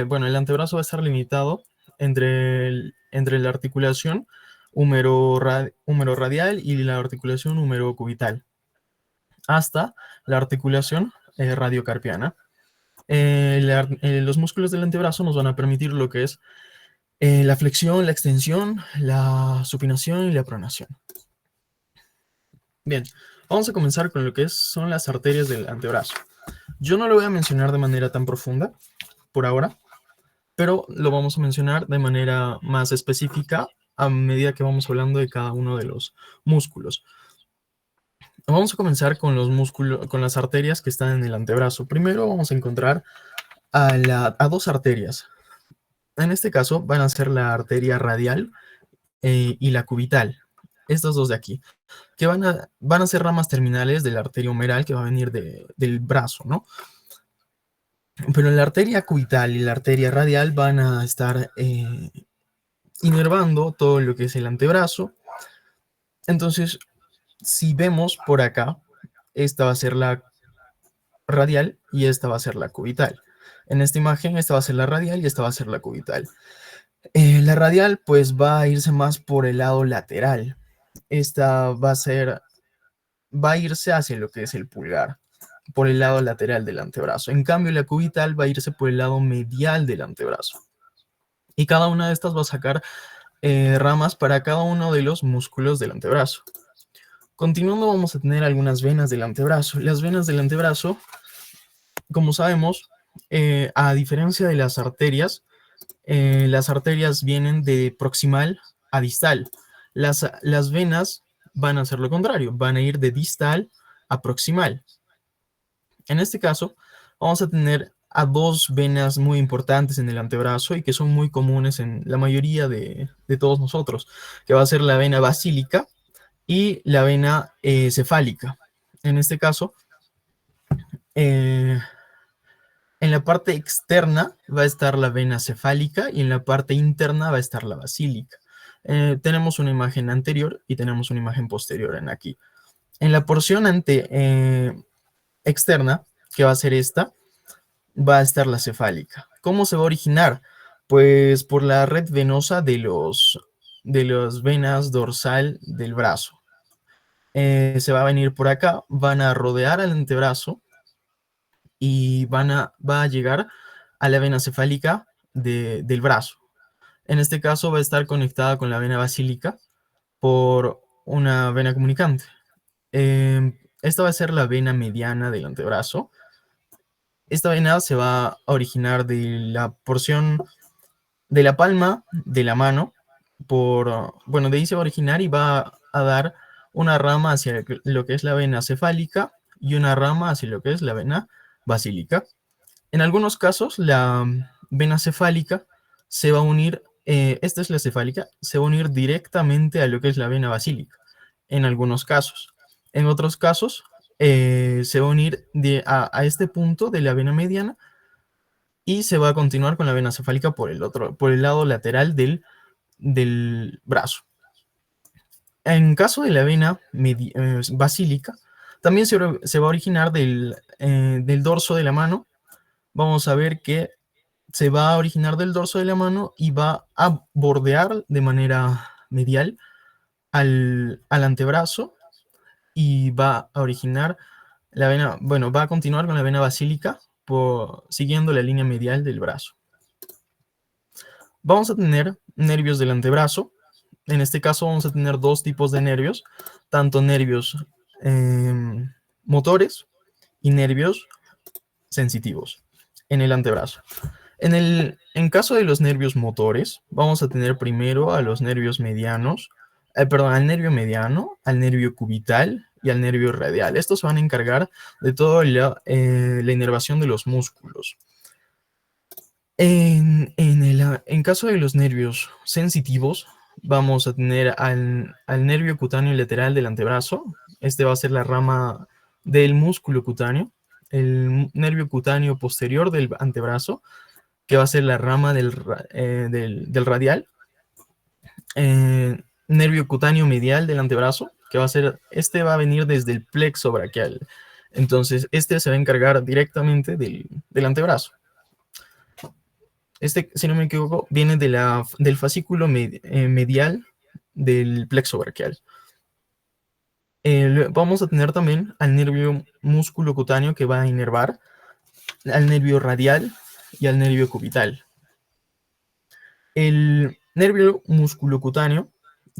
bueno, el antebrazo va a estar limitado entre la articulación húmero radial y la articulación húmero cubital, hasta la articulación radiocarpiana. Los músculos del antebrazo nos van a permitir lo que es la flexión, la extensión, la supinación y la pronación. Bien, vamos a comenzar con lo que son las arterias del antebrazo. Yo no lo voy a mencionar de manera tan profunda por ahora, pero lo vamos a mencionar de manera más específica a medida que vamos hablando de cada uno de los músculos. Vamos a comenzar con los músculos, con las arterias que están en el antebrazo. Primero vamos a encontrar a dos arterias. En este caso van a ser la arteria radial y la cubital. Estas dos de aquí, que van a ser ramas terminales de la arteria humeral que va a venir del brazo, ¿no? Pero la arteria cubital y la arteria radial van a estar inervando todo lo que es el antebrazo. Entonces, si vemos por acá, esta va a ser la radial y esta va a ser la cubital. En esta imagen, esta va a ser la radial y esta va a ser la cubital. La radial, pues, va a irse más por el lado lateral. Esta va a irse hacia lo que es el pulgar, por el lado lateral del antebrazo. En cambio, la cubital va a irse por el lado medial del antebrazo. Y cada una de estas va a sacar ramas para cada uno de los músculos del antebrazo. Continuando, vamos a tener algunas venas del antebrazo. Las venas del antebrazo, como sabemos, a diferencia de las arterias vienen de proximal a distal. Las venas van a hacer lo contrario, van a ir de distal a proximal. En este caso, vamos a tener a dos venas muy importantes en el antebrazo y que son muy comunes en la mayoría de todos nosotros, que va a ser la vena basílica y la vena cefálica. En este caso, en la parte externa va a estar la vena cefálica y en la parte interna va a estar la basílica. Tenemos una imagen anterior y tenemos una imagen posterior en aquí. En la porción externa, que va a ser esta, va a estar la cefálica. ¿Cómo se va a originar? Pues por la red venosa de las venas dorsal del brazo. Se va a venir por acá, van a rodear al antebrazo y va a llegar a la vena cefálica del brazo. En este caso va a estar conectada con la vena basílica por una vena comunicante. Esta va a ser la vena mediana del antebrazo. Esta vena se va a originar de la porción de la palma de la mano, bueno, de ahí se va a originar y va a dar una rama hacia lo que es la vena cefálica y una rama hacia lo que es la vena basílica. En algunos casos, la vena cefálica se va a unir, esta es la cefálica, se va a unir directamente a lo que es la vena basílica, en algunos casos. En otros casos, se va a unir a este punto de la vena mediana y se va a continuar con la vena cefálica por el lado lateral del brazo. En caso de la vena basílica, también se va a originar del dorso de la mano. Vamos a ver que se va a originar del dorso de la mano y va a bordear de manera medial al antebrazo y va a originar la vena, bueno, va a continuar con la vena basílica siguiendo la línea medial del brazo. Vamos a tener nervios del antebrazo. En este caso vamos a tener dos tipos de nervios, tanto nervios motores y nervios sensitivos en el antebrazo. En caso de los nervios motores, vamos a tener primero a los nervios medianos, al nervio mediano, al nervio cubital y al nervio radial. Estos se van a encargar de toda la inervación de los músculos. En caso de los nervios sensitivos, vamos a tener al nervio cutáneo lateral del antebrazo. Este va a ser la rama del músculo cutáneo. El nervio cutáneo posterior del antebrazo, que va a ser la rama del radial. Nervio cutáneo medial del antebrazo, que este va a venir desde el plexo braquial. Entonces, este se va a encargar directamente del antebrazo. Este, si no me equivoco, viene del fascículo medial del plexo braquial. Vamos a tener también al nervio musculocutáneo que va a inervar, al nervio radial y al nervio cubital. El nervio musculocutáneo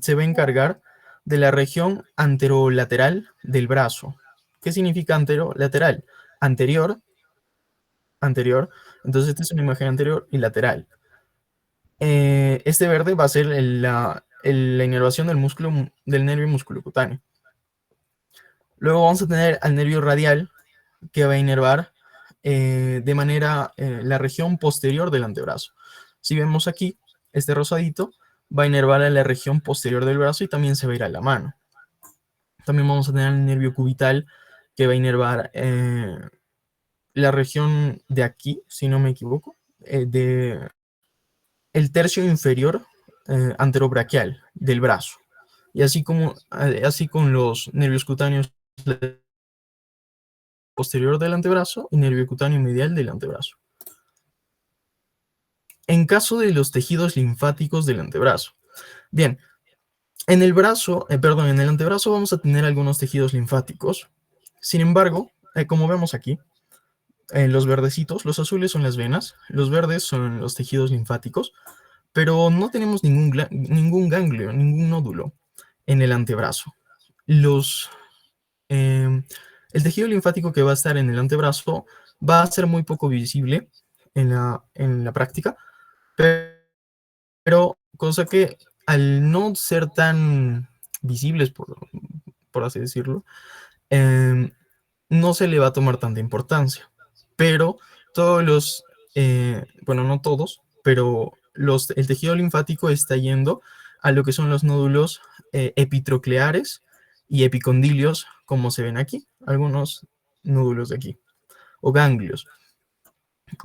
se va a encargar de la región anterolateral del brazo. ¿Qué significa anterolateral? Anterior, anterior. Entonces, esta es una imagen anterior y lateral. Este verde va a ser la inervación del músculo, del nervio musculocutáneo. Luego vamos a tener al nervio radial, que va a inervar de manera la región posterior del antebrazo. Si vemos aquí, este rosadito va a inervar a la región posterior del brazo y también se va a ir a la mano. También vamos a tener el nervio cubital, que va a inervar la región de aquí, si no me equivoco, de el tercio inferior anterobraquial del brazo. Y así con los nervios cutáneos posterior del antebrazo y nervio cutáneo medial del antebrazo. En caso de los tejidos linfáticos del antebrazo. Bien, en el brazo, perdón, en el antebrazo vamos a tener algunos tejidos linfáticos. Sin embargo, como vemos aquí, los verdecitos, los azules son las venas, los verdes son los tejidos linfáticos, pero no tenemos ningún ganglio, ningún nódulo en el antebrazo. Eh, el tejido linfático que va a estar en el antebrazo va a ser muy poco visible en la práctica, pero cosa que al no ser tan visibles, por así decirlo, eh, no se le va a tomar tanta importancia. Pero todos bueno, no todos, pero el tejido linfático está yendo a lo que son los nódulos epitrocleares y epicondilios, como se ven aquí, algunos nódulos de aquí, o ganglios.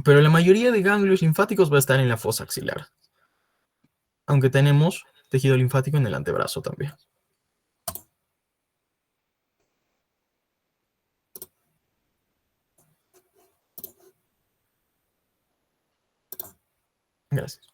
Pero la mayoría de ganglios linfáticos va a estar en la fosa axilar, aunque tenemos tejido linfático en el antebrazo también. Gracias.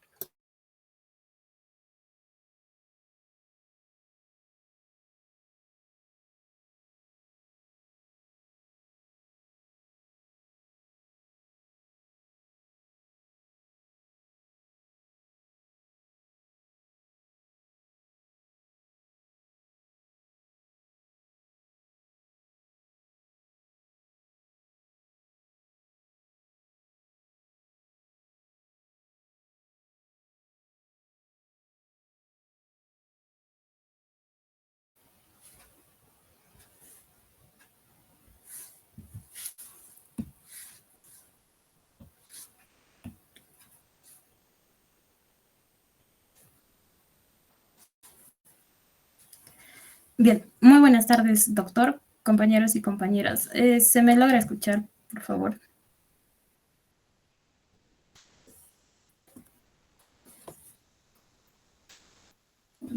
Bien, muy buenas tardes, doctor, compañeros y compañeras. ¿Se me logra escuchar, por favor?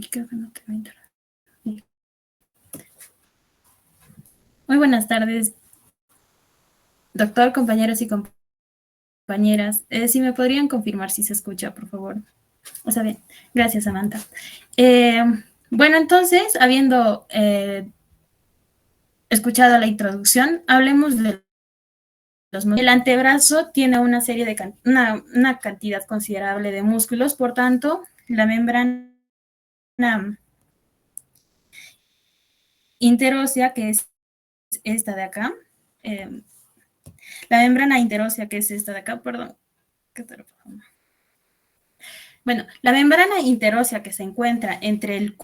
Creo que no tengo internet. Muy buenas tardes, doctor, compañeros y compañeras. Si me podrían confirmar si se escucha, por favor. O sea, bien, gracias, Samantha. Bueno, entonces, habiendo escuchado la introducción, hablemos de el antebrazo tiene una serie de una cantidad considerable de músculos, por tanto, la membrana interósea, que es esta de acá, la membrana interósea, que es esta de acá, perdón. Bueno, la membrana interósea que se encuentra entre el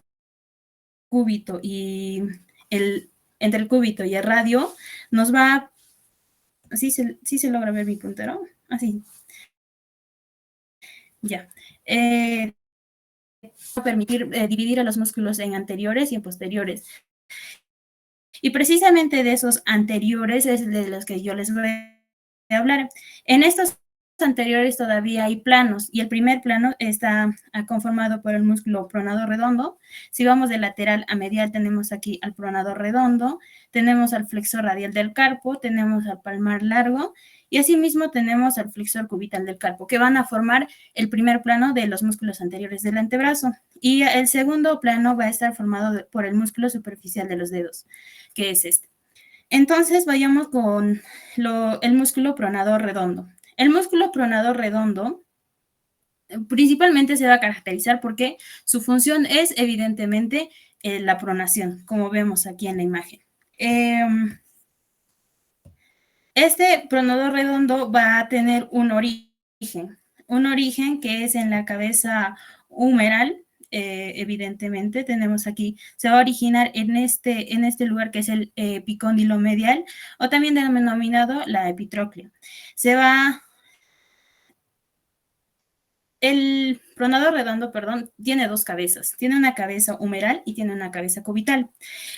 cúbito y entre el cúbito y el radio, nos va, ¿sí se logra ver mi puntero? Así. Ya. Va a permitir dividir a los músculos en anteriores y en posteriores. Y precisamente de esos anteriores es de los que yo les voy a hablar. En estos anteriores todavía hay planos y el primer plano está conformado por el músculo pronador redondo. Si vamos de lateral a medial tenemos aquí al pronador redondo, tenemos al flexor radial del carpo, tenemos al palmar largo Y asimismo tenemos al flexor cubital del carpo, que van a formar el primer plano de los músculos anteriores del antebrazo. Y el segundo plano va a estar formado por el músculo superficial de los dedos, que es este. Entonces, vayamos con el músculo pronador redondo. El músculo pronador redondo principalmente se va a caracterizar porque su función es evidentemente la pronación, como vemos aquí en la imagen. Este pronador redondo va a tener un origen que es en la cabeza humeral, evidentemente, tenemos aquí, se va a originar en este lugar que es el epicóndilo medial, o también denominado la epitróclea. El pronador redondo, perdón, tiene dos cabezas. Tiene una cabeza humeral y tiene una cabeza cubital.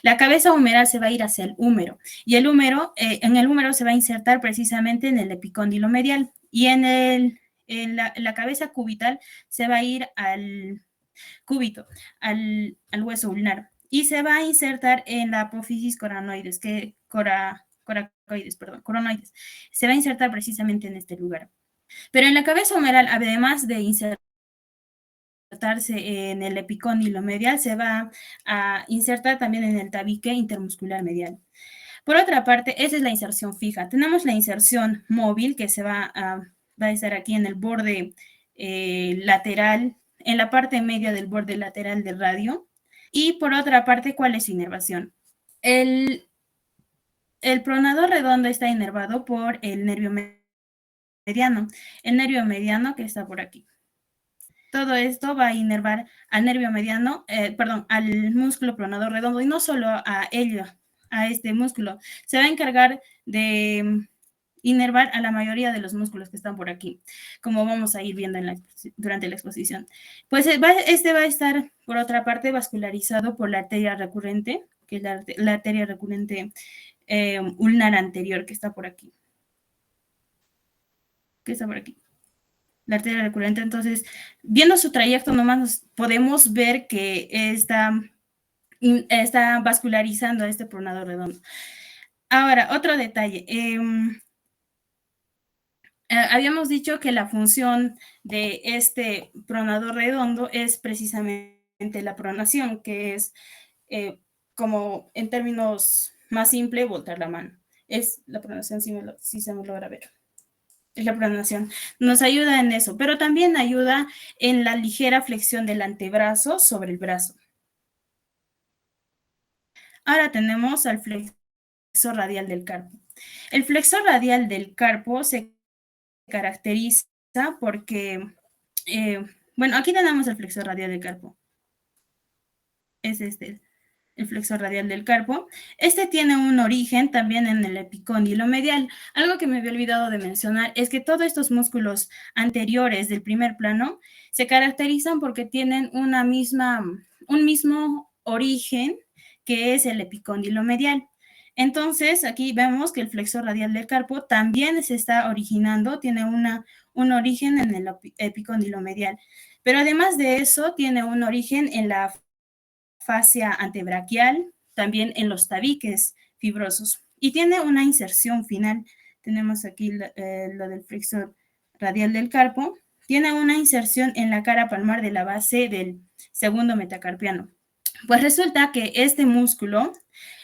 La cabeza humeral se va a ir hacia el húmero y el húmero, en el húmero se va a insertar precisamente en el epicóndilo medial y en la cabeza cubital se va a ir al cúbito, al hueso ulnar y se va a insertar en la apófisis coronoides, coronoides. Se va a insertar precisamente en este lugar. Pero en la cabeza humeral, además de insertarse en el epicóndilo medial, se va a insertar también en el tabique intermuscular medial. Por otra parte, esa es la inserción fija. Tenemos la inserción móvil que va a estar aquí en el borde lateral, en la parte media del borde lateral del radio. Y por otra parte, ¿cuál es su inervación? El pronador redondo está inervado por el nervio mediano, el nervio mediano que está por aquí. Todo esto va a inervar al nervio mediano, al músculo pronador redondo y no solo a ello, a este músculo. Se va a encargar de inervar a la mayoría de los músculos que están por aquí, como vamos a ir viendo durante la exposición. Pues este va a estar, por otra parte, vascularizado por la arteria recurrente, que es la arteria recurrente ulnar anterior, que está por aquí. Que está por aquí. La arteria recurrente. Entonces, viendo su trayecto nomás podemos ver que está vascularizando a este pronador redondo. Ahora, otro detalle. Habíamos dicho que la función de este pronador redondo es precisamente la pronación, que es, como en términos más simples, voltear la mano. Es la pronación, si se me logra ver. Es la pronación. Nos ayuda en eso, pero también ayuda en la ligera flexión del antebrazo sobre el brazo. Ahora tenemos al flexor radial del carpo. El flexor radial del carpo se caracteriza porque, bueno, aquí tenemos el flexor radial del carpo. Es el flexor radial del carpo. Este tiene un origen también en el epicóndilo medial. Algo que me había olvidado de mencionar es que todos estos músculos anteriores del primer plano se caracterizan porque tienen un mismo origen, que es el epicóndilo medial. Entonces, aquí vemos que el flexor radial del carpo también se está originando, tiene un origen en el epicóndilo medial. Pero además de eso, tiene un origen en la fascia antebraquial, también en los tabiques fibrosos. Y tiene una inserción final. Tenemos aquí lo del flexor radial del carpo. Tiene una inserción en la cara palmar de la base del segundo metacarpiano. Pues resulta que este músculo,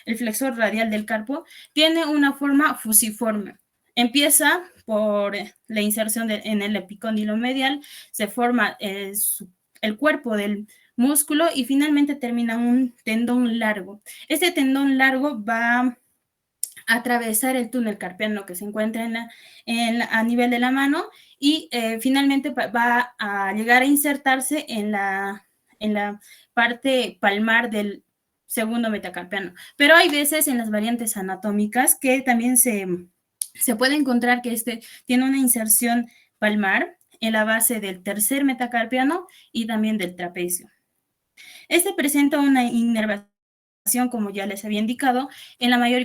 el flexor radial del carpo, tiene una forma fusiforme. Empieza por la inserción en el epicóndilo medial, se forma el cuerpo del músculo y finalmente termina un tendón largo. Este tendón largo va a atravesar el túnel carpiano que se encuentra a nivel de la mano y finalmente va a llegar a insertarse en la parte palmar del segundo metacarpiano. Pero hay veces en las variantes anatómicas que también se puede encontrar que tiene una inserción palmar en la base del tercer metacarpiano y también del trapecio. Este presenta una inervación, como ya les había indicado,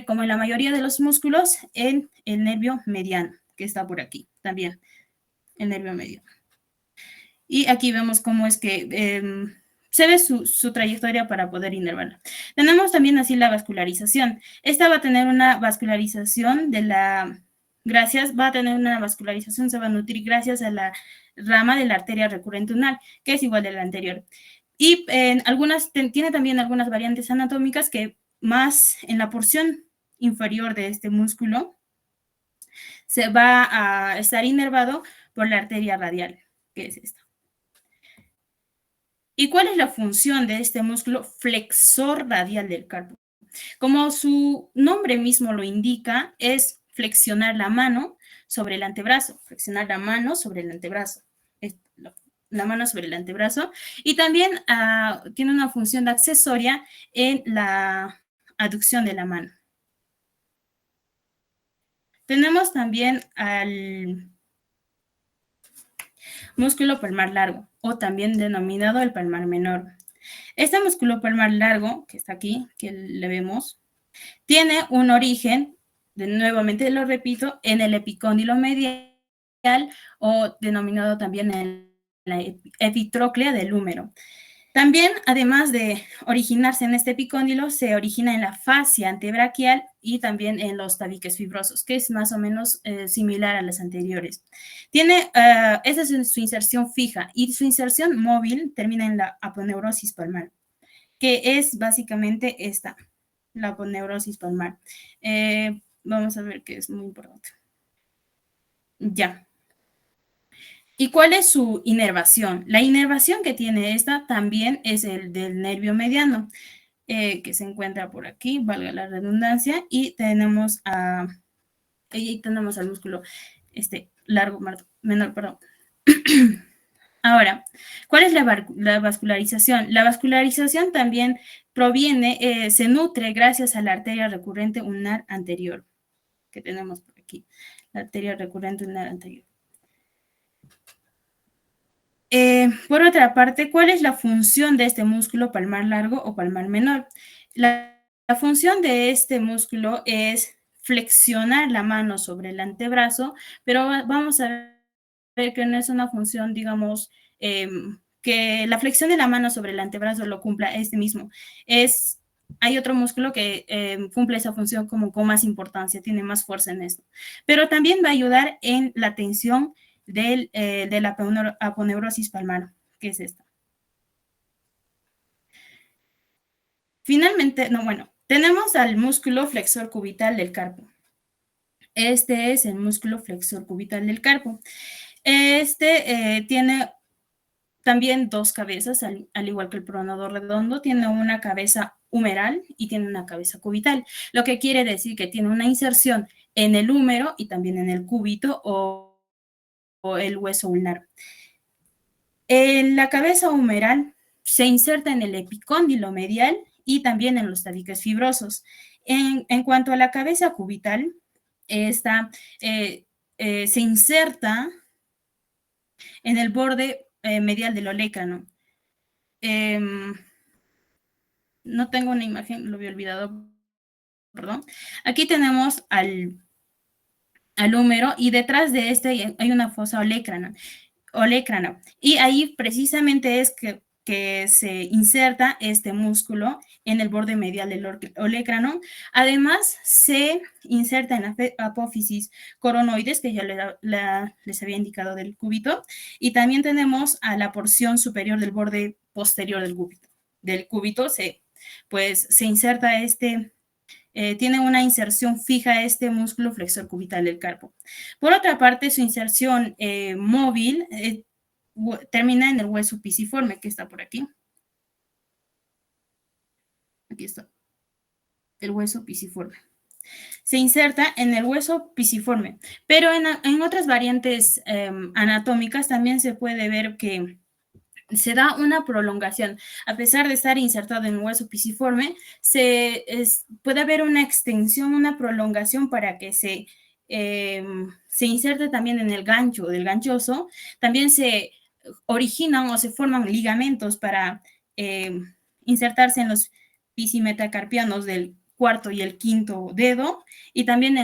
como en la mayoría de los músculos, en el nervio mediano, que está por aquí también, el nervio mediano. Y aquí vemos cómo es que se ve su trayectoria para poder inervarla. Tenemos también así la vascularización. Esta va a tener una vascularización de va a tener una vascularización, se va a nutrir gracias a la rama de la arteria recurrente ulnar, que es igual de la anterior. Y tiene también algunas variantes anatómicas que más en la porción inferior de este músculo se va a estar inervado por la arteria radial, que es esta. ¿Y cuál es la función de este músculo flexor radial del carpo? Como su nombre mismo lo indica, es flexionar la mano sobre el antebrazo, flexionar la mano sobre el antebrazo, la mano sobre el antebrazo, y también tiene una función accesoria en la aducción de la mano. Tenemos también al músculo palmar largo, o también denominado el palmar menor. Este músculo palmar largo, que está aquí, que le vemos, tiene un origen, nuevamente lo repito, en el epicóndilo medial o denominado también en la epitróclea del húmero. También, además de originarse en este epicóndilo, se origina en la fascia antebraquial y también en los tabiques fibrosos, que es más o menos similar a las anteriores. Esa es su inserción fija, y su inserción móvil termina en la aponeurosis palmar, que es básicamente esta, la aponeurosis palmar. Vamos a ver que es muy importante. Ya. ¿Y cuál es su inervación? La inervación que tiene esta también es el del nervio mediano, que se encuentra por aquí, valga la redundancia, y tenemos al músculo largo, menor, perdón. Ahora, ¿cuál es la vascularización? La vascularización también se nutre gracias a la arteria recurrente ulnar anterior, que tenemos por aquí, la arteria recurrente ulnar anterior. Por otra parte, ¿cuál es la función de este músculo palmar largo o palmar menor? La función de este músculo es flexionar la mano sobre el antebrazo, pero vamos a ver que no es una función, digamos, que la flexión de la mano sobre el antebrazo lo cumpla este mismo. Hay otro músculo que cumple esa función como con más importancia, tiene más fuerza en esto. Pero también va a ayudar en la tensión de la aponeurosis palmar, que es esta. Finalmente, tenemos al músculo flexor cubital del carpo. Este es el músculo flexor cubital del carpo. Tiene también dos cabezas, al igual que el pronador redondo, tiene una cabeza humeral y tiene una cabeza cubital, lo que quiere decir que tiene una inserción en el húmero y también en el cúbito o el hueso ulnar. La cabeza humeral se inserta en el epicóndilo medial y también en los tabiques fibrosos. En cuanto a la cabeza cubital, esta se inserta en el borde medial del olecrano. No tengo una imagen, lo había olvidado, perdón. Aquí tenemos al húmero y detrás de este hay una fosa olecrana. Y ahí precisamente es que se inserta este músculo en el borde medial del olecrano. Además, se inserta en la apófisis coronoides, que ya les había indicado del cúbito, y también tenemos a la porción superior del borde posterior del cúbito. Se inserta tiene una inserción fija este músculo flexor cubital del carpo. Por otra parte, su inserción móvil termina en el hueso pisiforme, que está por aquí. Aquí está. El hueso pisiforme. Se inserta en el hueso pisiforme, pero en otras variantes anatómicas también se puede ver que se da una prolongación. A pesar de estar insertado en el hueso pisiforme, puede haber una extensión, una prolongación para que se inserte también en el gancho del ganchoso. También se originan o se forman ligamentos para insertarse en los pisimetacarpianos del cuarto y el quinto dedo, y también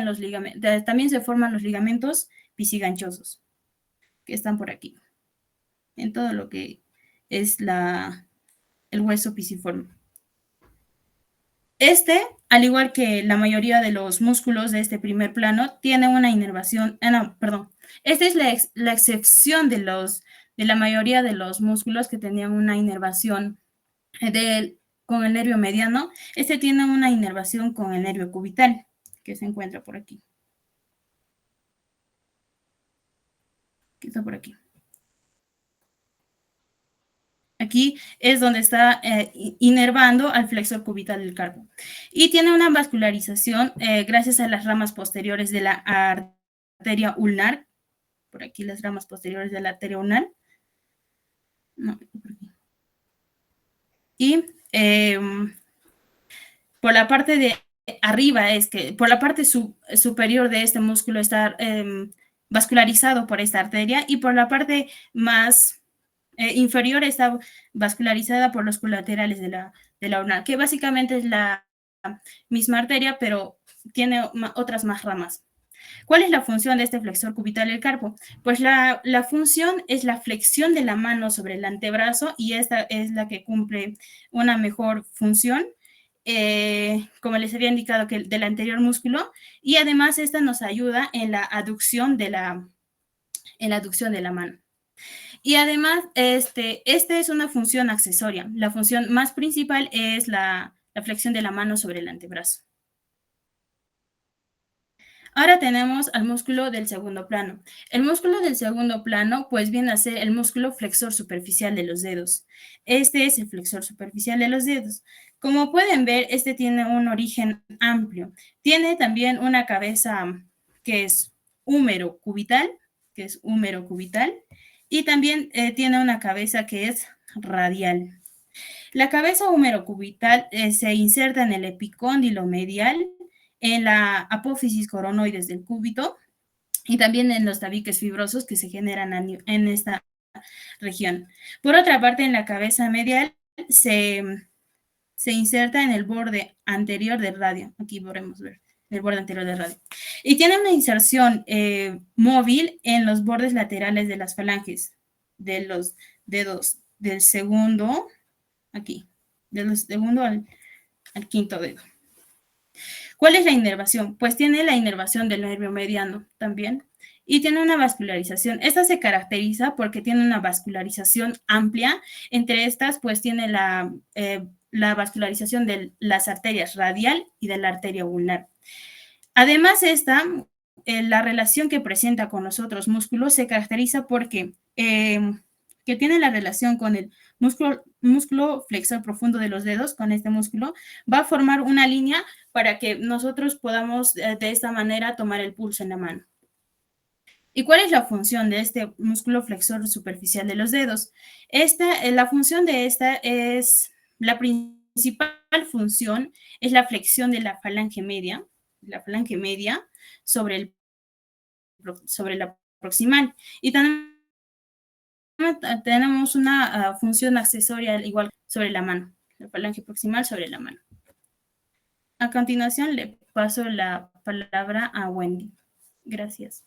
también se forman los ligamentos pisiganchosos, que están por aquí, en todo lo que es el hueso pisiforme. Al igual que la mayoría de los músculos de este primer plano, tiene una inervación, no, perdón, esta es la excepción de la mayoría de los músculos que tenían una inervación con el nervio mediano. Este tiene una inervación con el nervio cubital, que se encuentra por aquí. Que está por aquí. Aquí es donde está inervando al flexor cubital del carpo. Y tiene una vascularización gracias a las ramas posteriores de la arteria ulnar. Por aquí las ramas posteriores de la arteria ulnar. No, por aquí. Y por la parte de arriba por la parte superior de este músculo está vascularizado por esta arteria, y por la parte más inferior está vascularizada por los colaterales de la ulnar, que básicamente es la misma arteria, pero tiene otras más ramas. ¿Cuál es la función de este flexor cubital del carpo? Pues la función es la flexión de la mano sobre el antebrazo, y esta es la que cumple una mejor función, como les había indicado, que del anterior músculo, y además esta nos ayuda en la aducción de la mano. Y además, esta es una función accesoria. La función más principal es la flexión de la mano sobre el antebrazo. Ahora tenemos al músculo del segundo plano. El músculo del segundo plano, pues, viene a ser el músculo flexor superficial de los dedos. Este es el flexor superficial de los dedos. Como pueden ver, este tiene un origen amplio. Tiene también una cabeza que es húmero cubital, y también tiene una cabeza que es radial. La cabeza húmero-cubital se inserta en el epicóndilo medial, en la apófisis coronoides del cúbito, y también en los tabiques fibrosos que se generan en esta región. Por otra parte, en la cabeza medial se inserta en el borde anterior del radio. Aquí podemos ver el borde anterior del radio. Y tiene una inserción móvil en los bordes laterales de las falanges de los dedos del segundo, aquí, del segundo al quinto dedo. ¿Cuál es la inervación? Pues tiene la inervación del nervio mediano también, y tiene una vascularización. Esta se caracteriza porque tiene una vascularización amplia. Entre estas, pues tiene la vascularización de las arterias radial y de la arteria ulnar. Además, la relación que presenta con los otros músculos se caracteriza porque que tiene la relación con el músculo flexor profundo de los dedos, con este músculo, va a formar una línea para que nosotros podamos de esta manera tomar el pulso en la mano. ¿Y cuál es la función de este músculo flexor superficial de los dedos? La función de la principal función es la flexión de la falange media sobre la proximal. Y también tenemos una función accesoria igual sobre la mano, la falange proximal sobre la mano. A continuación le paso la palabra a Wendy. Gracias.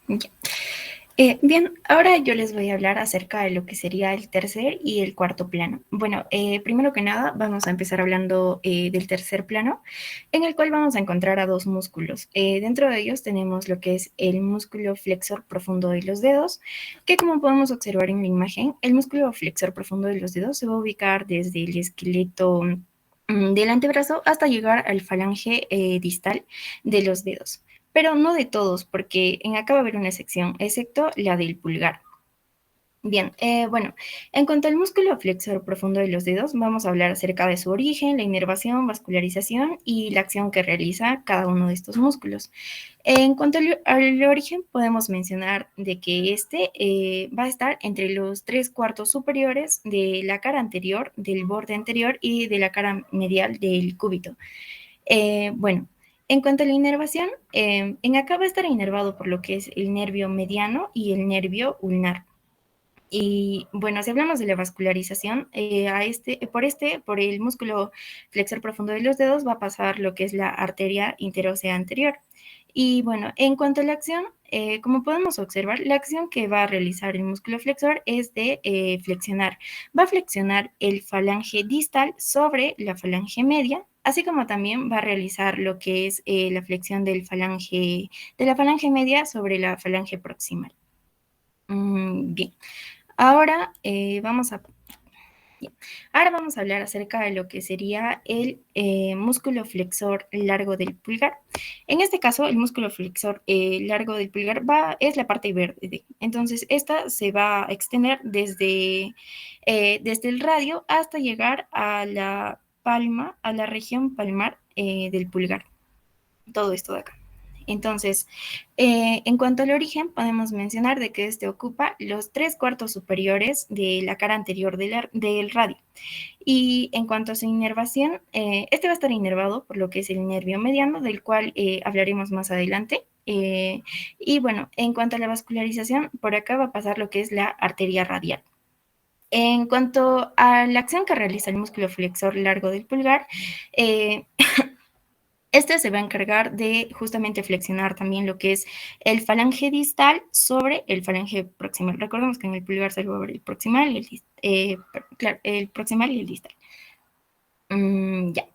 Ya. Bien, ahora yo les voy a hablar acerca de lo que sería el tercer y el cuarto plano. Bueno, primero que nada vamos a empezar hablando del tercer plano, en el cual vamos a encontrar a dos músculos. Dentro de ellos tenemos lo que es el músculo flexor profundo de los dedos, que como podemos observar en la imagen, el músculo flexor profundo de los dedos se va a ubicar desde el esqueleto del antebrazo hasta llegar al falange distal de los dedos. Pero no de todos, porque en acá va a haber una sección, excepto la del pulgar. Bien, bueno, en cuanto al músculo flexor profundo de los dedos, vamos a hablar acerca de su origen, la inervación, vascularización y la acción que realiza cada uno de estos músculos. En cuanto al origen, podemos mencionar de que este va a estar entre los 3/4 superiores de la cara anterior, del borde anterior y de la cara medial del cúbito. Bueno, en cuanto a la inervación, en acá va a estar inervado por lo que es el nervio mediano y el nervio ulnar. Y bueno, si hablamos de la vascularización, por el músculo flexor profundo de los dedos va a pasar lo que es la arteria interósea anterior. Y bueno, en cuanto a la acción, como podemos observar, la acción que va a realizar el músculo flexor es de flexionar. Va a flexionar el falange distal sobre la falange media, así como también va a realizar lo que es la flexión de la falange media sobre la falange proximal. Bien. Ahora, ahora vamos a hablar acerca de lo que sería el músculo flexor largo del pulgar. En este caso, el músculo flexor largo del pulgar es la parte verde. Entonces, esta se va a extender desde el radio hasta llegar a la palma, a la región palmar del pulgar. Todo esto de acá. Entonces, en cuanto al origen, podemos mencionar de que este ocupa los 3/4 superiores de la cara anterior del radio. Y en cuanto a su inervación, este va a estar inervado por lo que es el nervio mediano, del cual hablaremos más adelante. Y bueno, en cuanto a la vascularización, por acá va a pasar lo que es la arteria radial. En cuanto a la acción que realiza el músculo flexor largo del pulgar, este se va a encargar de justamente flexionar también lo que es el falange distal sobre el falange proximal. Recordemos que en el pulgar se va a ver el proximal y el proximal y el distal. Ya.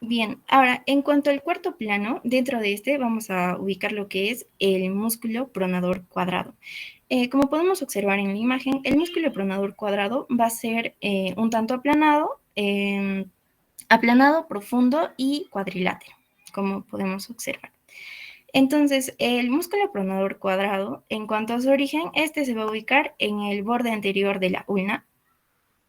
Bien, ahora, en cuanto al cuarto plano, dentro de este vamos a ubicar lo que es el músculo pronador cuadrado. Como podemos observar en la imagen, el músculo pronador cuadrado va a ser un tanto aplanado, profundo y cuadrilátero, como podemos observar. Entonces, el músculo pronador cuadrado, en cuanto a su origen, este se va a ubicar en el borde anterior de la ulna.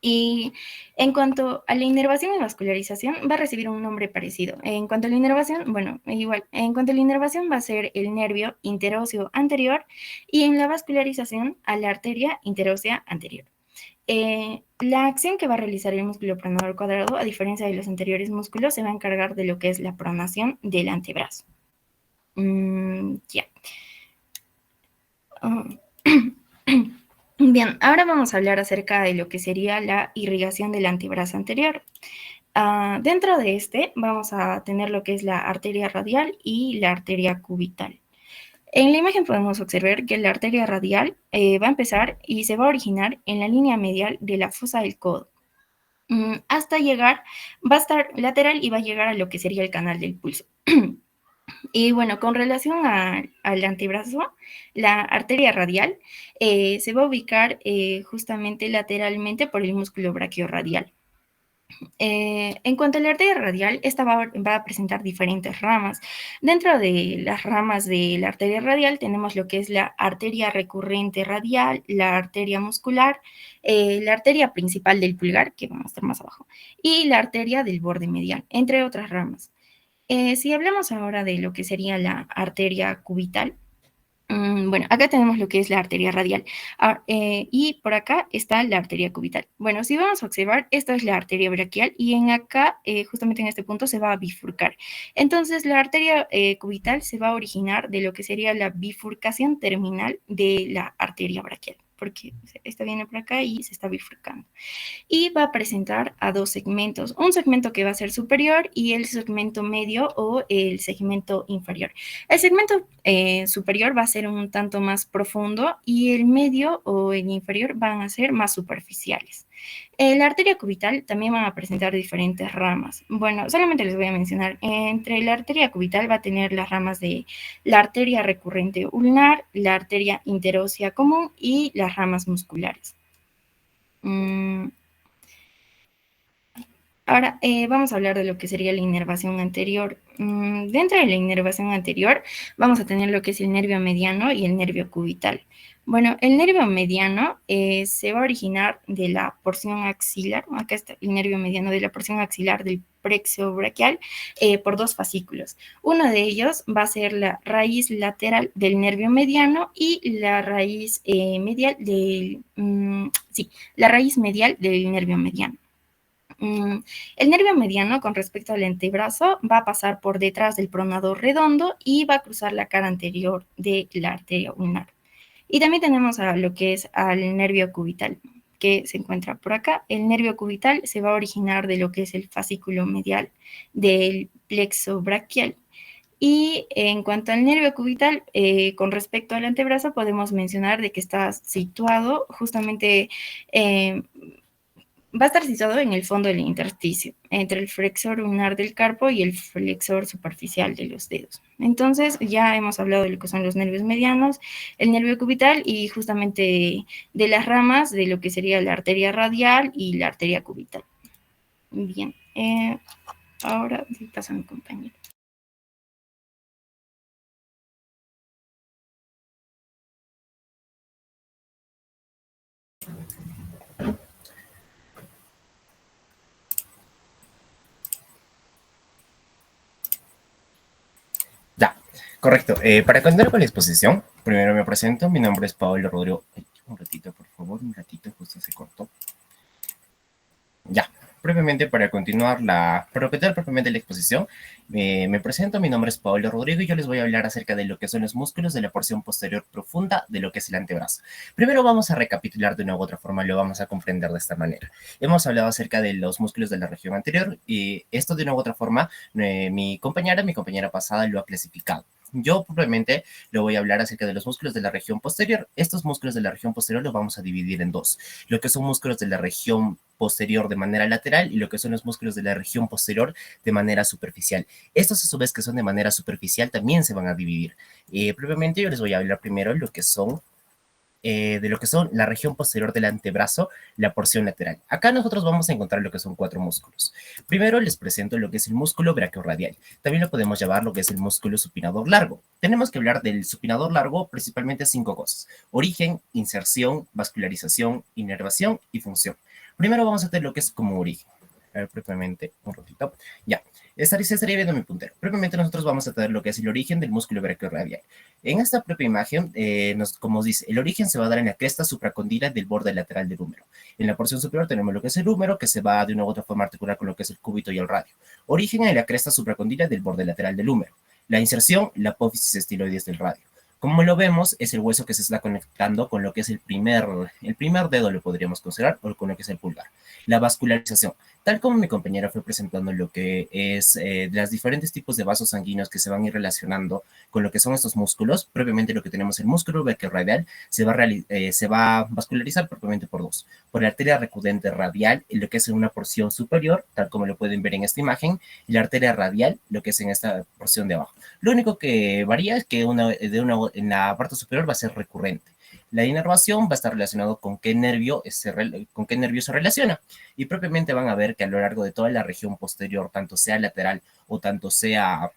Y en cuanto a la inervación y vascularización, va a recibir un nombre parecido. En cuanto a la inervación, bueno, igual, en cuanto a la inervación va a ser el nervio interóseo anterior y en la vascularización a la arteria interósea anterior. La acción que va a realizar el músculo pronador cuadrado, a diferencia de los anteriores músculos, se va a encargar de lo que es la pronación del antebrazo. Ya. Bien, ahora vamos a hablar acerca de lo que sería la irrigación del antebrazo anterior. Dentro de este vamos a tener lo que es la arteria radial y la arteria cubital. En la imagen podemos observar que la arteria radial va a empezar y se va a originar en la línea medial de la fosa del codo. Hasta llegar, va a estar lateral y va a llegar a lo que sería el canal del pulso. Y bueno, con relación al antebrazo, la arteria radial se va a ubicar justamente lateralmente por el músculo braquiorradial. En cuanto a la arteria radial, esta va a presentar diferentes ramas. Dentro de las ramas de la arteria radial tenemos lo que es la arteria recurrente radial, la arteria muscular, la arteria principal del pulgar, que vamos a estar más abajo, y la arteria del borde medial, entre otras ramas. Si hablamos ahora de lo que sería la arteria cubital, bueno, acá tenemos lo que es la arteria radial y por acá está la arteria cubital. Bueno, si vamos a observar, esta es la arteria braquial y en acá, justamente en este punto, se va a bifurcar. Entonces, la arteria cubital se va a originar de lo que sería la bifurcación terminal de la arteria braquial, porque esta viene por acá y se está bifurcando. Y va a presentar a dos segmentos, un segmento que va a ser superior y el segmento medio o el segmento inferior. El segmento superior va a ser un tanto más profundo y el medio o el inferior van a ser más superficiales. La arteria cubital también va a presentar diferentes ramas. Bueno, solamente les voy a mencionar, entre la arteria cubital va a tener las ramas de la arteria recurrente ulnar, la arteria interósea común y las ramas musculares. Ahora vamos a hablar de lo que sería la inervación anterior. Dentro de la inervación anterior vamos a tener lo que es el nervio mediano y el nervio cubital. Bueno, el nervio mediano se va a originar de la porción axilar, acá está el nervio mediano de la porción axilar del plexo braquial por dos fascículos. Uno de ellos va a ser la raíz lateral del nervio mediano y la raíz medial la raíz medial del nervio mediano. El nervio mediano con respecto al antebrazo va a pasar por detrás del pronador redondo y va a cruzar la cara anterior de la arteria ulnar. Y también tenemos a lo que es al nervio cubital, que se encuentra por acá. El nervio cubital se va a originar de lo que es el fascículo medial del plexo braquial. Y en cuanto al nervio cubital, con respecto al antebrazo, podemos mencionar de que está situado justamente va a estar situado en el fondo del intersticio, entre el flexor ulnar del carpo y el flexor superficial de los dedos. Entonces, ya hemos hablado de lo que son los nervios medianos, el nervio cubital y justamente de las ramas de lo que sería la arteria radial y la arteria cubital. Bien, ahora paso a mi compañero. Ya, correcto. Para continuar con la exposición, primero me presento. Mi nombre es Pablo Rodrigo. Ay, un ratito, por favor, un ratito, justo se cortó. Ya, brevemente para continuar propiamente la exposición, me presento, mi nombre es Pablo Rodrigo y yo les voy a hablar acerca de lo que son los músculos de la porción posterior profunda de lo que es el antebrazo. Primero vamos a recapitular de una u otra forma, lo vamos a comprender de esta manera. Hemos hablado acerca de los músculos de la región anterior y esto de una u otra forma, mi compañera pasada lo ha clasificado. Yo probablemente le voy a hablar acerca de los músculos de la región posterior. Estos músculos de la región posterior los vamos a dividir en dos. Lo que son músculos de la región posterior de manera lateral y lo que son los músculos de la región posterior de manera superficial. Estos a su vez que son de manera superficial también se van a dividir. Previamente yo les voy a hablar primero de lo que son la región posterior del antebrazo, la porción lateral. Acá nosotros vamos a encontrar lo que son 4 músculos. Primero les presento lo que es el músculo brachiorradial. También lo podemos llamar lo que es el músculo supinador largo. Tenemos que hablar del supinador largo principalmente 5 cosas: origen, inserción, vascularización, inervación y función. Primero vamos a tener lo que es como origen. A ver, propiamente, un ratito. Ya, estaría viendo mi puntero. Propiamente nosotros vamos a tener lo que es el origen del músculo brachiorradial. En esta propia imagen, como os dice, el origen se va a dar en la cresta supracondila del borde lateral del húmero. En la porción superior tenemos lo que es el húmero, que se va de una u otra forma a articular con lo que es el cúbito y el radio. Origen en la cresta supracondila del borde lateral del húmero. La inserción, la apófisis estiloides del radio. Como lo vemos, es el hueso que se está conectando con lo que es el primer dedo, lo podríamos considerar, o con lo que es el pulgar. La vascularización. Tal como mi compañera fue presentando lo que es los diferentes tipos de vasos sanguíneos que se van a ir relacionando con lo que son estos músculos, previamente lo que tenemos el músculo brachiorradial se va a vascularizar propiamente por dos. Por la arteria recudente radial, en lo que es en una porción superior, tal como lo pueden ver en esta imagen, y la arteria radial, lo que es en esta porción de abajo. Lo único que varía es que en la parte superior va a ser recurrente. La inervación va a estar relacionado con qué nervio se relaciona. Y propiamente van a ver que a lo largo de toda la región posterior, tanto sea lateral o tanto sea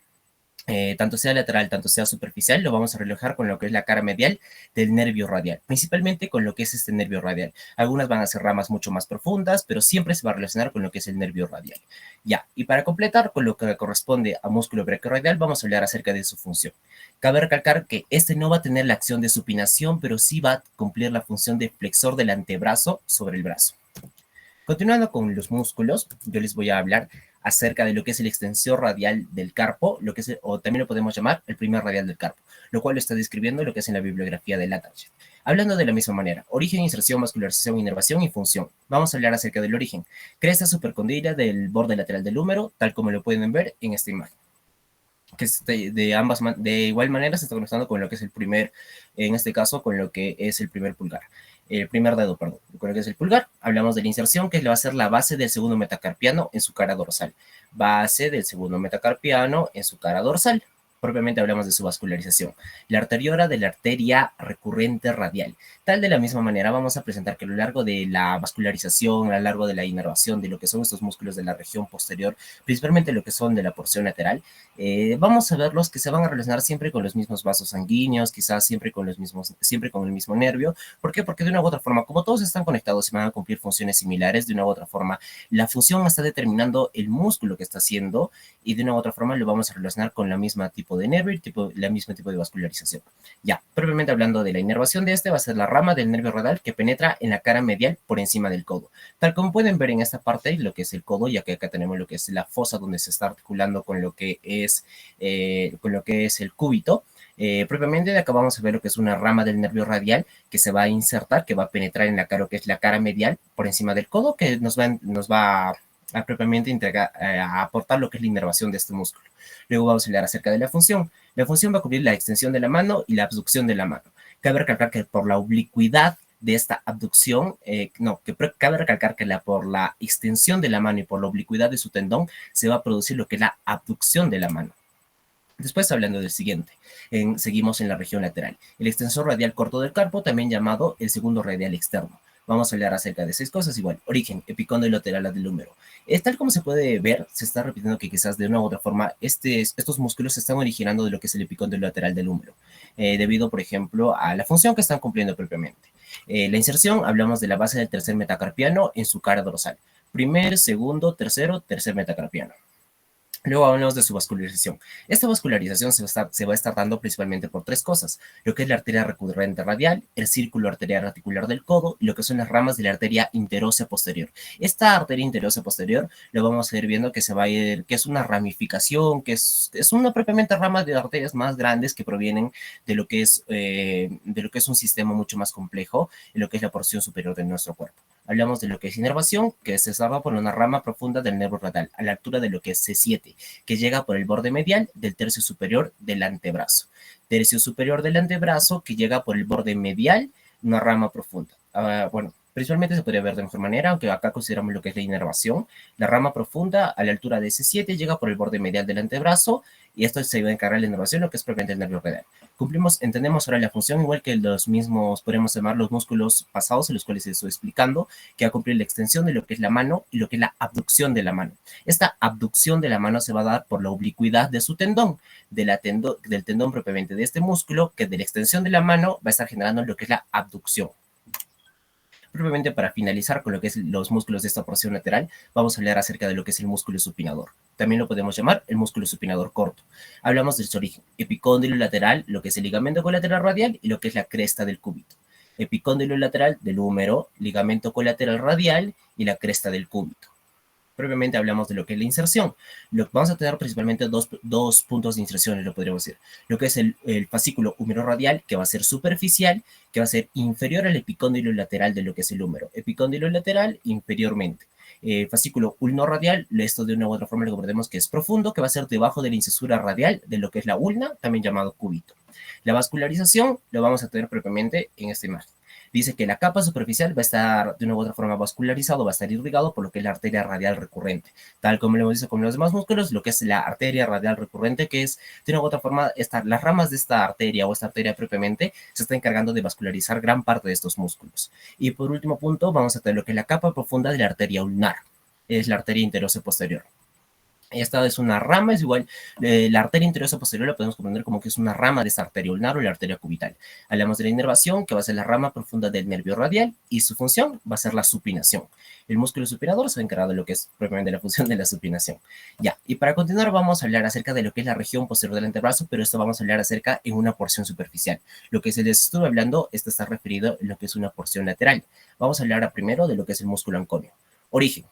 lateral, tanto sea superficial, lo vamos a relajar con lo que es la cara medial del nervio radial, principalmente con lo que es este nervio radial. Algunas van a ser ramas mucho más profundas, pero siempre se va a relacionar con lo que es el nervio radial. Ya, y para completar con lo que corresponde a músculo brachiorradial, vamos a hablar acerca de su función. Cabe recalcar que este no va a tener la acción de supinación, pero sí va a cumplir la función de flexor del antebrazo sobre el brazo. Continuando con los músculos, yo les voy a hablar acerca de lo que es el extensor radial del carpo, o también lo podemos llamar el primer radial del carpo, lo cual lo está describiendo lo que es en la bibliografía de Latarjet. Hablando de la misma manera, origen, inserción, vascularización, inervación y función. Vamos a hablar acerca del origen. Cresta supercondila del borde lateral del húmero, tal como lo pueden ver en esta imagen, que de igual manera se está conectando con lo que es en este caso, con lo que es el primer dedo, perdón, con lo que es el pulgar. Hablamos de la inserción, que va a ser la base del segundo metacarpiano en su cara dorsal. Base del segundo metacarpiano en su cara dorsal. propiamente hablamos de su vascularización. La arteriora de la arteria recurrente radial. Tal de la misma manera vamos a presentar que a lo largo de la vascularización, a lo largo de la inervación de lo que son estos músculos de la región posterior, principalmente lo que son de la porción lateral, vamos a verlos que se van a relacionar siempre con los mismos vasos sanguíneos, quizás siempre con el mismo nervio. ¿Por qué? Porque de una u otra forma, como todos están conectados y van a cumplir funciones similares, de una u otra forma, la función está determinando el músculo que está haciendo y de una u otra forma lo vamos a relacionar con la misma tipo de nervio y la misma tipo de vascularización. Ya, previamente hablando de la inervación de este, va a ser la rama del nervio radial que penetra en la cara medial por encima del codo. Tal como pueden ver en esta parte, lo que es el codo, ya que acá tenemos lo que es la fosa donde se está articulando con lo que es el cúbito. Propiamente de acá vamos a ver lo que es una rama del nervio radial que se va a insertar, que va a penetrar en la cara, que es la cara medial por encima del codo, que nos va a propiamente a aportar lo que es la inervación de este músculo. Luego vamos a hablar acerca de la función. La función va a cubrir la extensión de la mano y la abducción de la mano. Cabe recalcar que por la oblicuidad de esta abducción, cabe recalcar que por la extensión de la mano y por la oblicuidad de su tendón se va a producir lo que es la abducción de la mano. Después, hablando del siguiente, seguimos en la región lateral. El extensor radial corto del carpo, también llamado el segundo radial externo. Vamos a hablar acerca de 6 cosas igual. Origen, epicóndilo lateral del húmero. Tal como se puede ver, se está repitiendo que quizás de una u otra forma estos músculos se están originando de lo que es el epicóndilo lateral del húmero, debido, por ejemplo, a la función que están cumpliendo propiamente. La inserción, hablamos de la base del tercer metacarpiano en su cara dorsal. Primer, segundo, tercer metacarpiano. Luego hablamos de su vascularización. Esta vascularización se va a estar dando principalmente por 3 cosas, lo que es la arteria recurrente radial, el círculo arterial reticular del codo y lo que son las ramas de la arteria interósea posterior. Esta arteria interósea posterior lo vamos a ir viendo que se va a ir, que es una ramificación, que es una propiamente rama de arterias más grandes que provienen de lo que es un sistema mucho más complejo en lo que es la porción superior de nuestro cuerpo. Hablamos de lo que es inervación, que se salva por una rama profunda del nervio radial, a la altura de lo que es C7, que llega por el borde medial del tercio superior del antebrazo. Tercio superior del antebrazo que llega por el borde medial, una rama profunda. Principalmente se podría ver de mejor manera, aunque acá consideramos lo que es la inervación. La rama profunda a la altura de S7 llega por el borde medial del antebrazo y esto se va a encargar de la inervación, lo que es propiamente el nervio radial. Entendemos ahora la función, igual que los mismos, podemos llamar los músculos pasados, en los cuales se estoy explicando, que va a cumplir la extensión de lo que es la mano y lo que es la abducción de la mano. Esta abducción de la mano se va a dar por la oblicuidad de su tendón, del tendón propiamente de este músculo, que de la extensión de la mano va a estar generando lo que es la abducción. Propiamente para finalizar con lo que es los músculos de esta porción lateral, vamos a hablar acerca de lo que es el músculo supinador. También lo podemos llamar el músculo supinador corto. Hablamos de su origen, epicóndilo lateral, lo que es el ligamento colateral radial y lo que es la cresta del cúbito. Epicóndilo lateral del húmero, ligamento colateral radial y la cresta del cúbito. Previamente hablamos de lo que es la inserción. Vamos a tener principalmente dos puntos de inserción, lo podríamos decir. Lo que es el fascículo húmero-radial, que va a ser superficial, que va a ser inferior al epicóndilo lateral de lo que es el húmero. Epicóndilo lateral, inferiormente. Fascículo ulno-radial, esto de una u otra forma lo comprendemos que es profundo, que va a ser debajo de la incisura radial de lo que es la ulna, también llamado cúbito. La vascularización lo vamos a tener propiamente en esta imagen. Dice que la capa superficial va a estar de una u otra forma vascularizado, va a estar irrigado por lo que es la arteria radial recurrente. Tal como lo hemos dicho con los demás músculos, lo que es la arteria radial recurrente, que es de una u otra forma, las ramas de esta arteria o esta arteria propiamente se está encargando de vascularizar gran parte de estos músculos. Y por último punto, vamos a tener lo que es la capa profunda de la arteria ulnar, es la arteria interósea posterior. Esta es una rama, es igual, la arteria interósea posterior la podemos comprender como que es una rama de esta arteria ulnar o la arteria cubital. Hablamos de la inervación, que va a ser la rama profunda del nervio radial, y su función va a ser la supinación. El músculo supinador se va a encargar de lo que es propiamente la función de la supinación. Ya, y para continuar vamos a hablar acerca de lo que es la región posterior del antebrazo, pero esto vamos a hablar acerca en una porción superficial. Lo que se les estuvo hablando, esto está referido en lo que es una porción lateral. Vamos a hablar primero de lo que es el músculo anconio. Origen.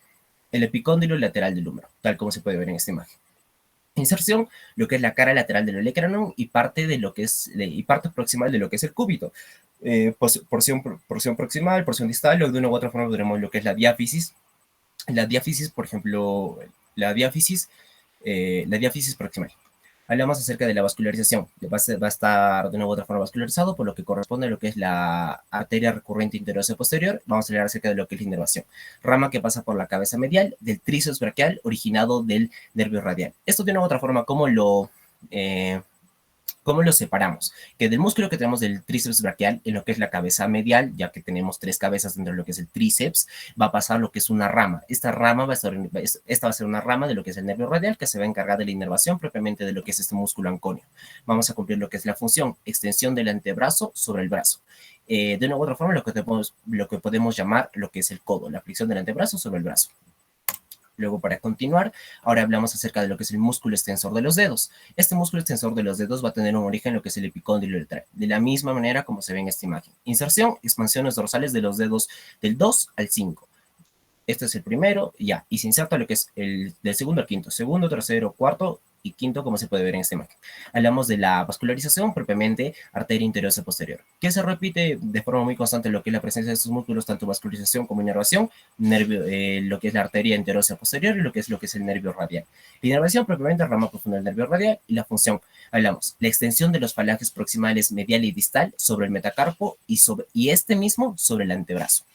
El epicóndilo lateral del húmero, tal como se puede ver en esta imagen. Inserción, lo que es la cara lateral del olecranon y parte proximal de lo que es el cúbito. Porción proximal, porción distal, o de una u otra forma veremos lo que es la diáfisis. La diáfisis, por ejemplo, la diáfisis proximal. Hablamos acerca de la vascularización. Va a estar de una u otra forma vascularizado por lo que corresponde a lo que es la arteria recurrente interósea posterior. Vamos a hablar acerca de lo que es la inervación. Rama que pasa por la cabeza medial del tríceps braquial originado del nervio radial. Esto de una u otra forma, ¿cómo lo ¿Cómo lo separamos? Que del músculo que tenemos del tríceps braquial, en lo que es la cabeza medial, ya que tenemos 3 cabezas dentro de lo que es el tríceps, va a pasar lo que es una rama. Esta rama esta va a ser una rama de lo que es el nervio radial, que se va a encargar de la inervación propiamente de lo que es este músculo anconio. Vamos a cumplir lo que es la función, extensión del antebrazo sobre el brazo. De una u otra forma, lo que podemos llamar lo que es el codo, la flexión del antebrazo sobre el brazo. Luego, para continuar, ahora hablamos acerca de lo que es el músculo extensor de los dedos. Este músculo extensor de los dedos va a tener un origen en lo que es el epicóndilo lateral, de la misma manera como se ve en esta imagen. Inserción, expansiones dorsales de los dedos del 2 al 5. Este es el primero, ya, y se inserta lo que es el del segundo al quinto, segundo, tercero, cuarto y quinto, como se puede ver en esta imagen. Hablamos de la vascularización, propiamente arteria interiosa posterior, que se repite de forma muy constante lo que es la presencia de estos músculos, tanto vascularización como inervación, nervio, lo que es la arteria interiosa posterior y lo que es el nervio radial. La inervación, propiamente, rama profunda del nervio radial, y la función, hablamos, la extensión de los falanges proximales medial y distal sobre el metacarpo y este mismo sobre el antebrazo.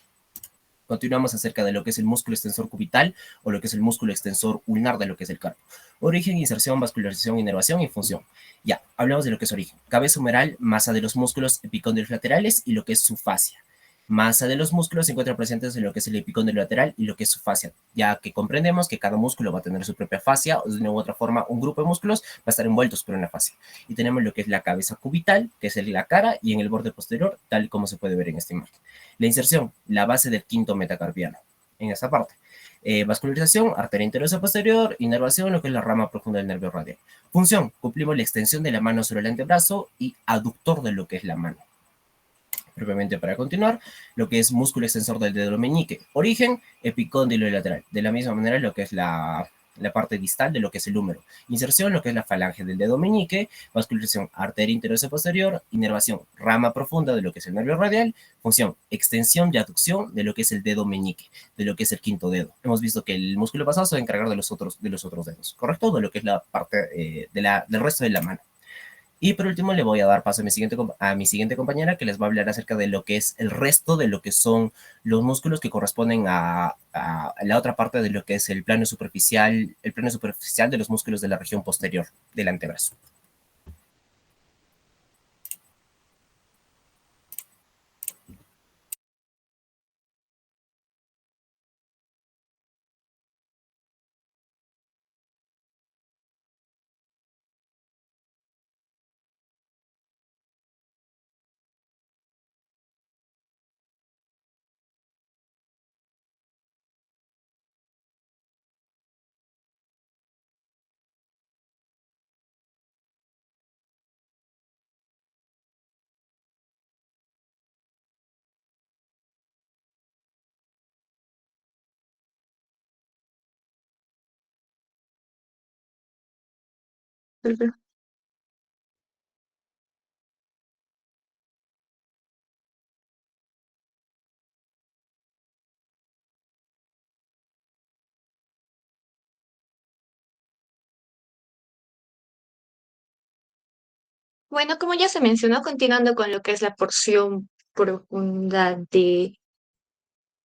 Continuamos acerca de lo que es el músculo extensor cubital o lo que es el músculo extensor ulnar de lo que es el carpo. Origen, inserción, vascularización, inervación y función. Ya, hablamos de lo que es origen. Cabeza humeral, masa de los músculos epicóndilos laterales y lo que es su fascia. Masa de los músculos se encuentra presentes en lo que es el epicóndilo lateral y lo que es su fascia, ya que comprendemos que cada músculo va a tener su propia fascia, o de una u otra forma un grupo de músculos va a estar envueltos por una fascia. Y tenemos lo que es la cabeza cubital, que es la cara, y en el borde posterior, tal como se puede ver en esta imagen. La inserción, la base del quinto metacarpiano, en esta parte. Vascularización, arteria interiosa posterior, inervación, lo que es la rama profunda del nervio radial. Función, cumplimos la extensión de la mano sobre el antebrazo y aductor de lo que es la mano. Propiamente, para continuar, lo que es músculo extensor del dedo meñique. Origen, epicóndilo lateral. De la misma manera, lo que es la parte distal de lo que es el húmero. Inserción, lo que es la falange del dedo meñique. Vascularización, arteria interiosa posterior. Inervación, rama profunda de lo que es el nervio radial. Función, extensión y aducción de lo que es el dedo meñique, de lo que es el quinto dedo. Hemos visto que el músculo pasado se va a encargar de los otros dedos, ¿correcto? De lo que es la parte del resto de la mano. Y por último le voy a dar paso a mi siguiente compañera, que les va a hablar acerca de lo que es el resto de lo que son los músculos que corresponden a la otra parte de lo que es el plano superficial de los músculos de la región posterior del antebrazo. Ujú. Bueno, como ya se mencionó, continuando con lo que es la porción profunda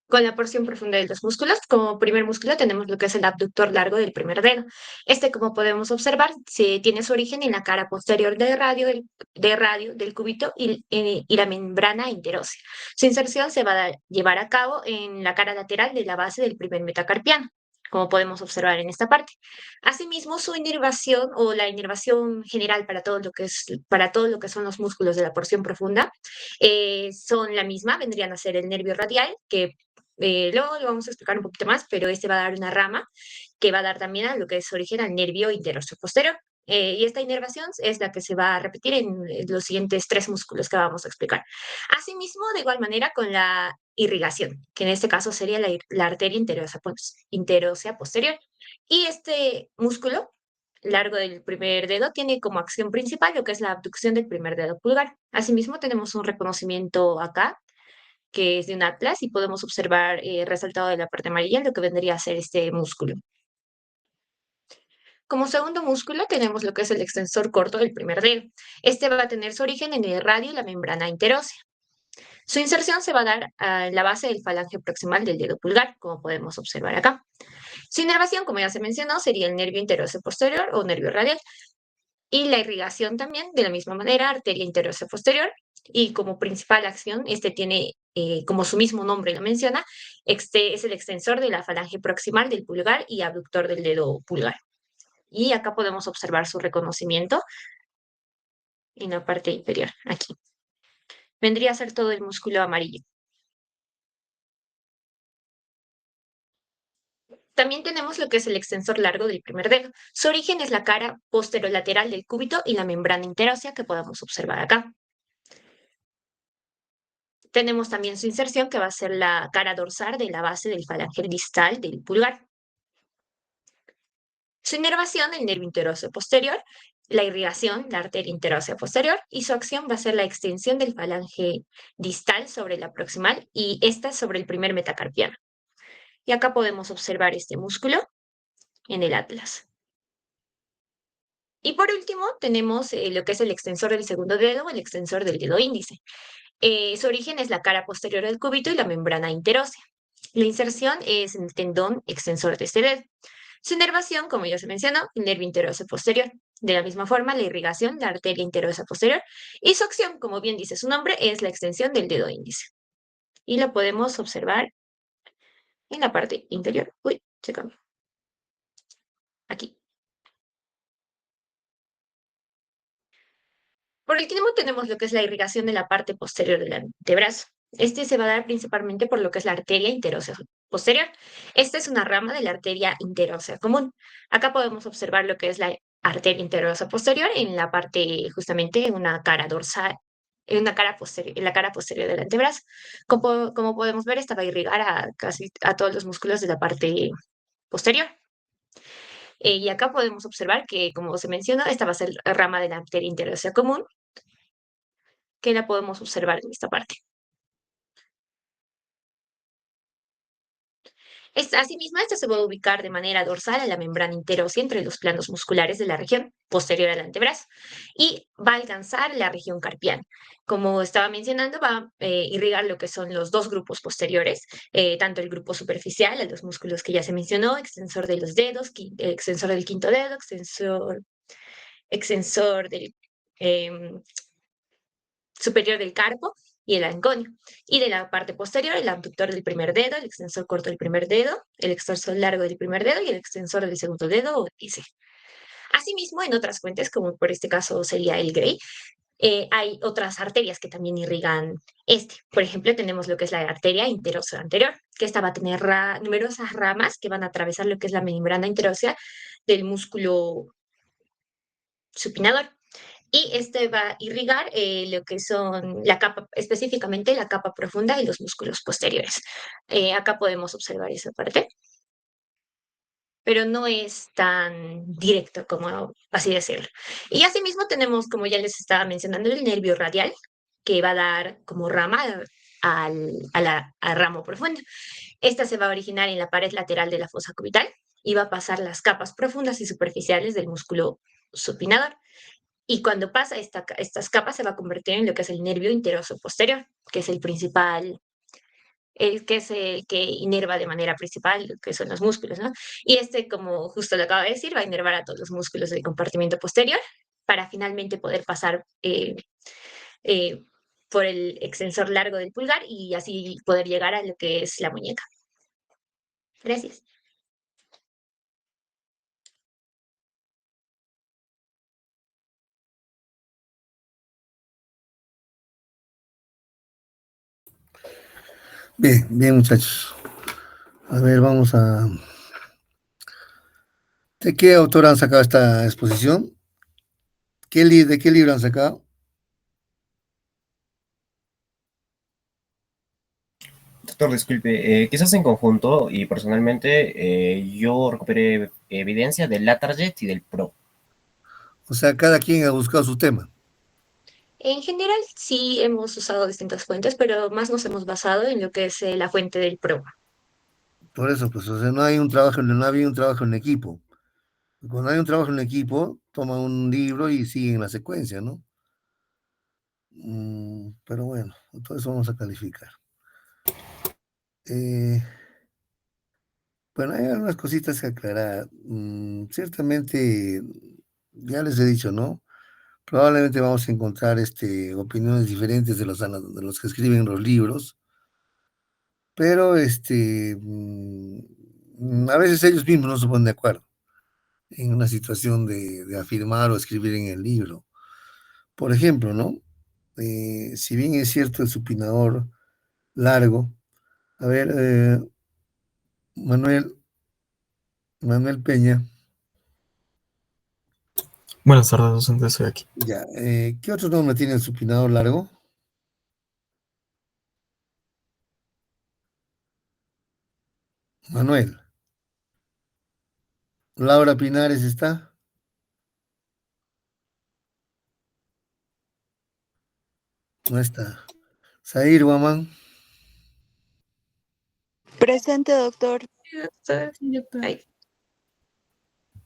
con la porción profunda de los músculos, como primer músculo tenemos lo que es el abductor largo del primer dedo. Este, como podemos observar, tiene su origen en la cara posterior radio del cúbito y la membrana interósea. Su inserción se va a llevar a cabo en la cara lateral de la base del primer metacarpiano, como podemos observar en esta parte. Asimismo, su inervación o la inervación general para todo lo que son los músculos de la porción profunda son la misma, vendrían a ser el nervio radial, que luego lo vamos a explicar un poquito más, pero este va a dar una rama que va a dar también a lo que es origen al nervio interoseo posterior. Y esta inervación es la que se va a repetir en los siguientes 3 músculos que vamos a explicar. Asimismo, de igual manera con la irrigación, que en este caso sería la arteria interósea posterior. Y este músculo largo del primer dedo tiene como acción principal lo que es la abducción del primer dedo pulgar. Asimismo, tenemos un reconocimiento acá que es de un atlas y podemos observar resaltado de la parte amarilla lo que vendría a ser este músculo. Como segundo músculo tenemos lo que es el extensor corto del primer dedo. Este va a tener su origen en el radio y la membrana interósea. Su inserción se va a dar a la base del falange proximal del dedo pulgar, como podemos observar acá. Su inervación, como ya se mencionó, sería el nervio interóseo posterior o nervio radial. Y la irrigación también, de la misma manera, arteria interósea posterior. Y como principal acción, este tiene, como su mismo nombre lo menciona, este es el extensor de la falange proximal del pulgar y abductor del dedo pulgar. Y acá podemos observar su reconocimiento en la parte inferior, aquí. Vendría a ser todo el músculo amarillo. También tenemos lo que es el extensor largo del primer dedo. Su origen es la cara posterolateral del cúbito y la membrana interósea que podemos observar acá. Tenemos también su inserción, que va a ser la cara dorsal de la base del falange distal del pulgar. Su inervación, el nervio interóseo posterior, la irrigación, la arteria interósea posterior, y su acción va a ser la extensión del falange distal sobre la proximal y esta sobre el primer metacarpiano. Y acá podemos observar este músculo en el atlas. Y por último, tenemos lo que es el extensor del segundo dedo o el extensor del dedo índice. Su origen es la cara posterior del cúbito y la membrana interósea. La inserción es en el tendón extensor de este dedo. Su inervación, como ya se mencionó, el nervio interóseo posterior. De la misma forma, la irrigación, la arteria interósea posterior. Y su acción, como bien dice su nombre, es la extensión del dedo índice. Y lo podemos observar en la parte interior. Uy, se cambió. Aquí. Por último, tenemos lo que es la irrigación de la parte posterior del antebrazo. Este se va a dar principalmente por lo que es la arteria interósea posterior. Esta es una rama de la arteria interósea común. Acá podemos observar lo que es la arteria interósea posterior en la parte, justamente, en una cara dorsal, en la cara posterior del antebrazo. Como podemos ver, esta va a irrigar a casi a todos los músculos de la parte posterior. Y acá podemos observar que, como se mencionó, esta va a ser la rama de la arteria interósea común, que la podemos observar en esta parte. Asimismo, esta se va a ubicar de manera dorsal en la membrana interósea entre los planos musculares de la región posterior al antebrazo y va a alcanzar la región carpiana. Como estaba mencionando, va a irrigar lo que son los dos grupos posteriores, tanto el grupo superficial, a los músculos que ya se mencionó, extensor de los dedos, extensor del quinto dedo, extensor del em, superior del carpo y el anconio. Y de la parte posterior, el abductor del primer dedo, el extensor corto del primer dedo, el extensor largo del primer dedo y el extensor del segundo dedo o índice. Asimismo, en otras fuentes, como por este caso sería el Gray, hay otras arterias que también irrigan este. Por ejemplo, tenemos lo que es la arteria interósea anterior, que esta va a tener numerosas ramas que van a atravesar lo que es la membrana interósea del músculo supinador. Y este va a irrigar lo que son la capa, específicamente la capa profunda y los músculos posteriores. Acá podemos observar esa parte, pero no es tan directo como así decirlo. Y asimismo tenemos, como ya les estaba mencionando, el nervio radial, que va a dar como rama al ramo profundo. Esta se va a originar en la pared lateral de la fosa cubital y va a pasar las capas profundas y superficiales del músculo supinador. Y cuando pasa estas capas se va a convertir en lo que es el nervio interoso posterior, que es el principal, el que es el que inerva de manera principal, que son los músculos, ¿no? Y este, como justo lo acabo de decir, va a inervar a todos los músculos del compartimento posterior para finalmente poder pasar eh, por el extensor largo del pulgar y así poder llegar a lo que es la muñeca. Gracias. Bien, bien, muchachos. A ver, vamos a... ¿De qué autor han sacado esta exposición? ¿De qué libro han sacado? Doctor, disculpe, quizás en conjunto y personalmente yo recuperé evidencia del Latarjet y del Pro. O sea, cada quien ha buscado su tema. En general, sí hemos usado distintas fuentes, pero más nos hemos basado en lo que es la fuente del PRO. Por eso, pues, o sea, no hay un trabajo, no había un trabajo en equipo. Cuando hay un trabajo en equipo, toman un libro y siguen la secuencia, ¿no? Pero bueno, todo eso vamos a calificar. Bueno, hay algunas cositas que aclarar. Ciertamente, ya les he dicho, ¿no? Probablemente vamos a encontrar opiniones diferentes de los que escriben los libros, pero a veces ellos mismos no se ponen de acuerdo en una situación de afirmar o escribir en el libro. Por ejemplo, ¿no? Si bien es cierto el supinador largo, a ver, Manuel, Manuel Peña, Buenas tardes, docente, estoy aquí. ya, ¿qué otro nombre tiene el supinador largo? Manuel. Laura Pinares está. No está. Zair Guamán. Presente, doctor. Sí, doctor. Sí, doctor. Ay,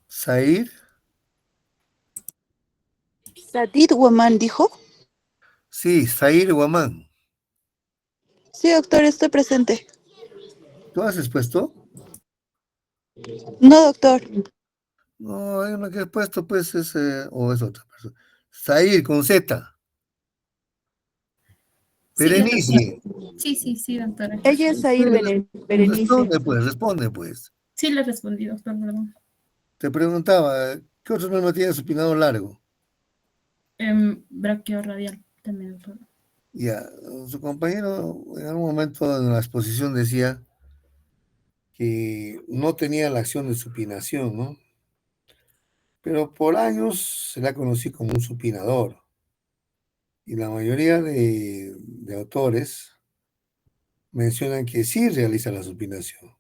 Zair. Sadid Woman dijo. Sí, Zair Guamán. Sí, doctor, estoy presente. ¿Tú has expuesto? No, doctor. No, hay una que he puesto, pues, o es otra persona. Zair con Z. Sí, doctor. Berenice. Sí, doctora. Ella es Air Berenice. Responde, pues. Sí, le respondí, doctor. Perdón. Te preguntaba, ¿qué otro nombre tiene supinador largo? Braquiorradial también, doctor. Ya, su compañero en algún momento en la exposición decía que no tenía la acción de supinación, ¿no? Pero por años se la conocí como un supinador. Y la mayoría de autores mencionan que sí realiza la supinación.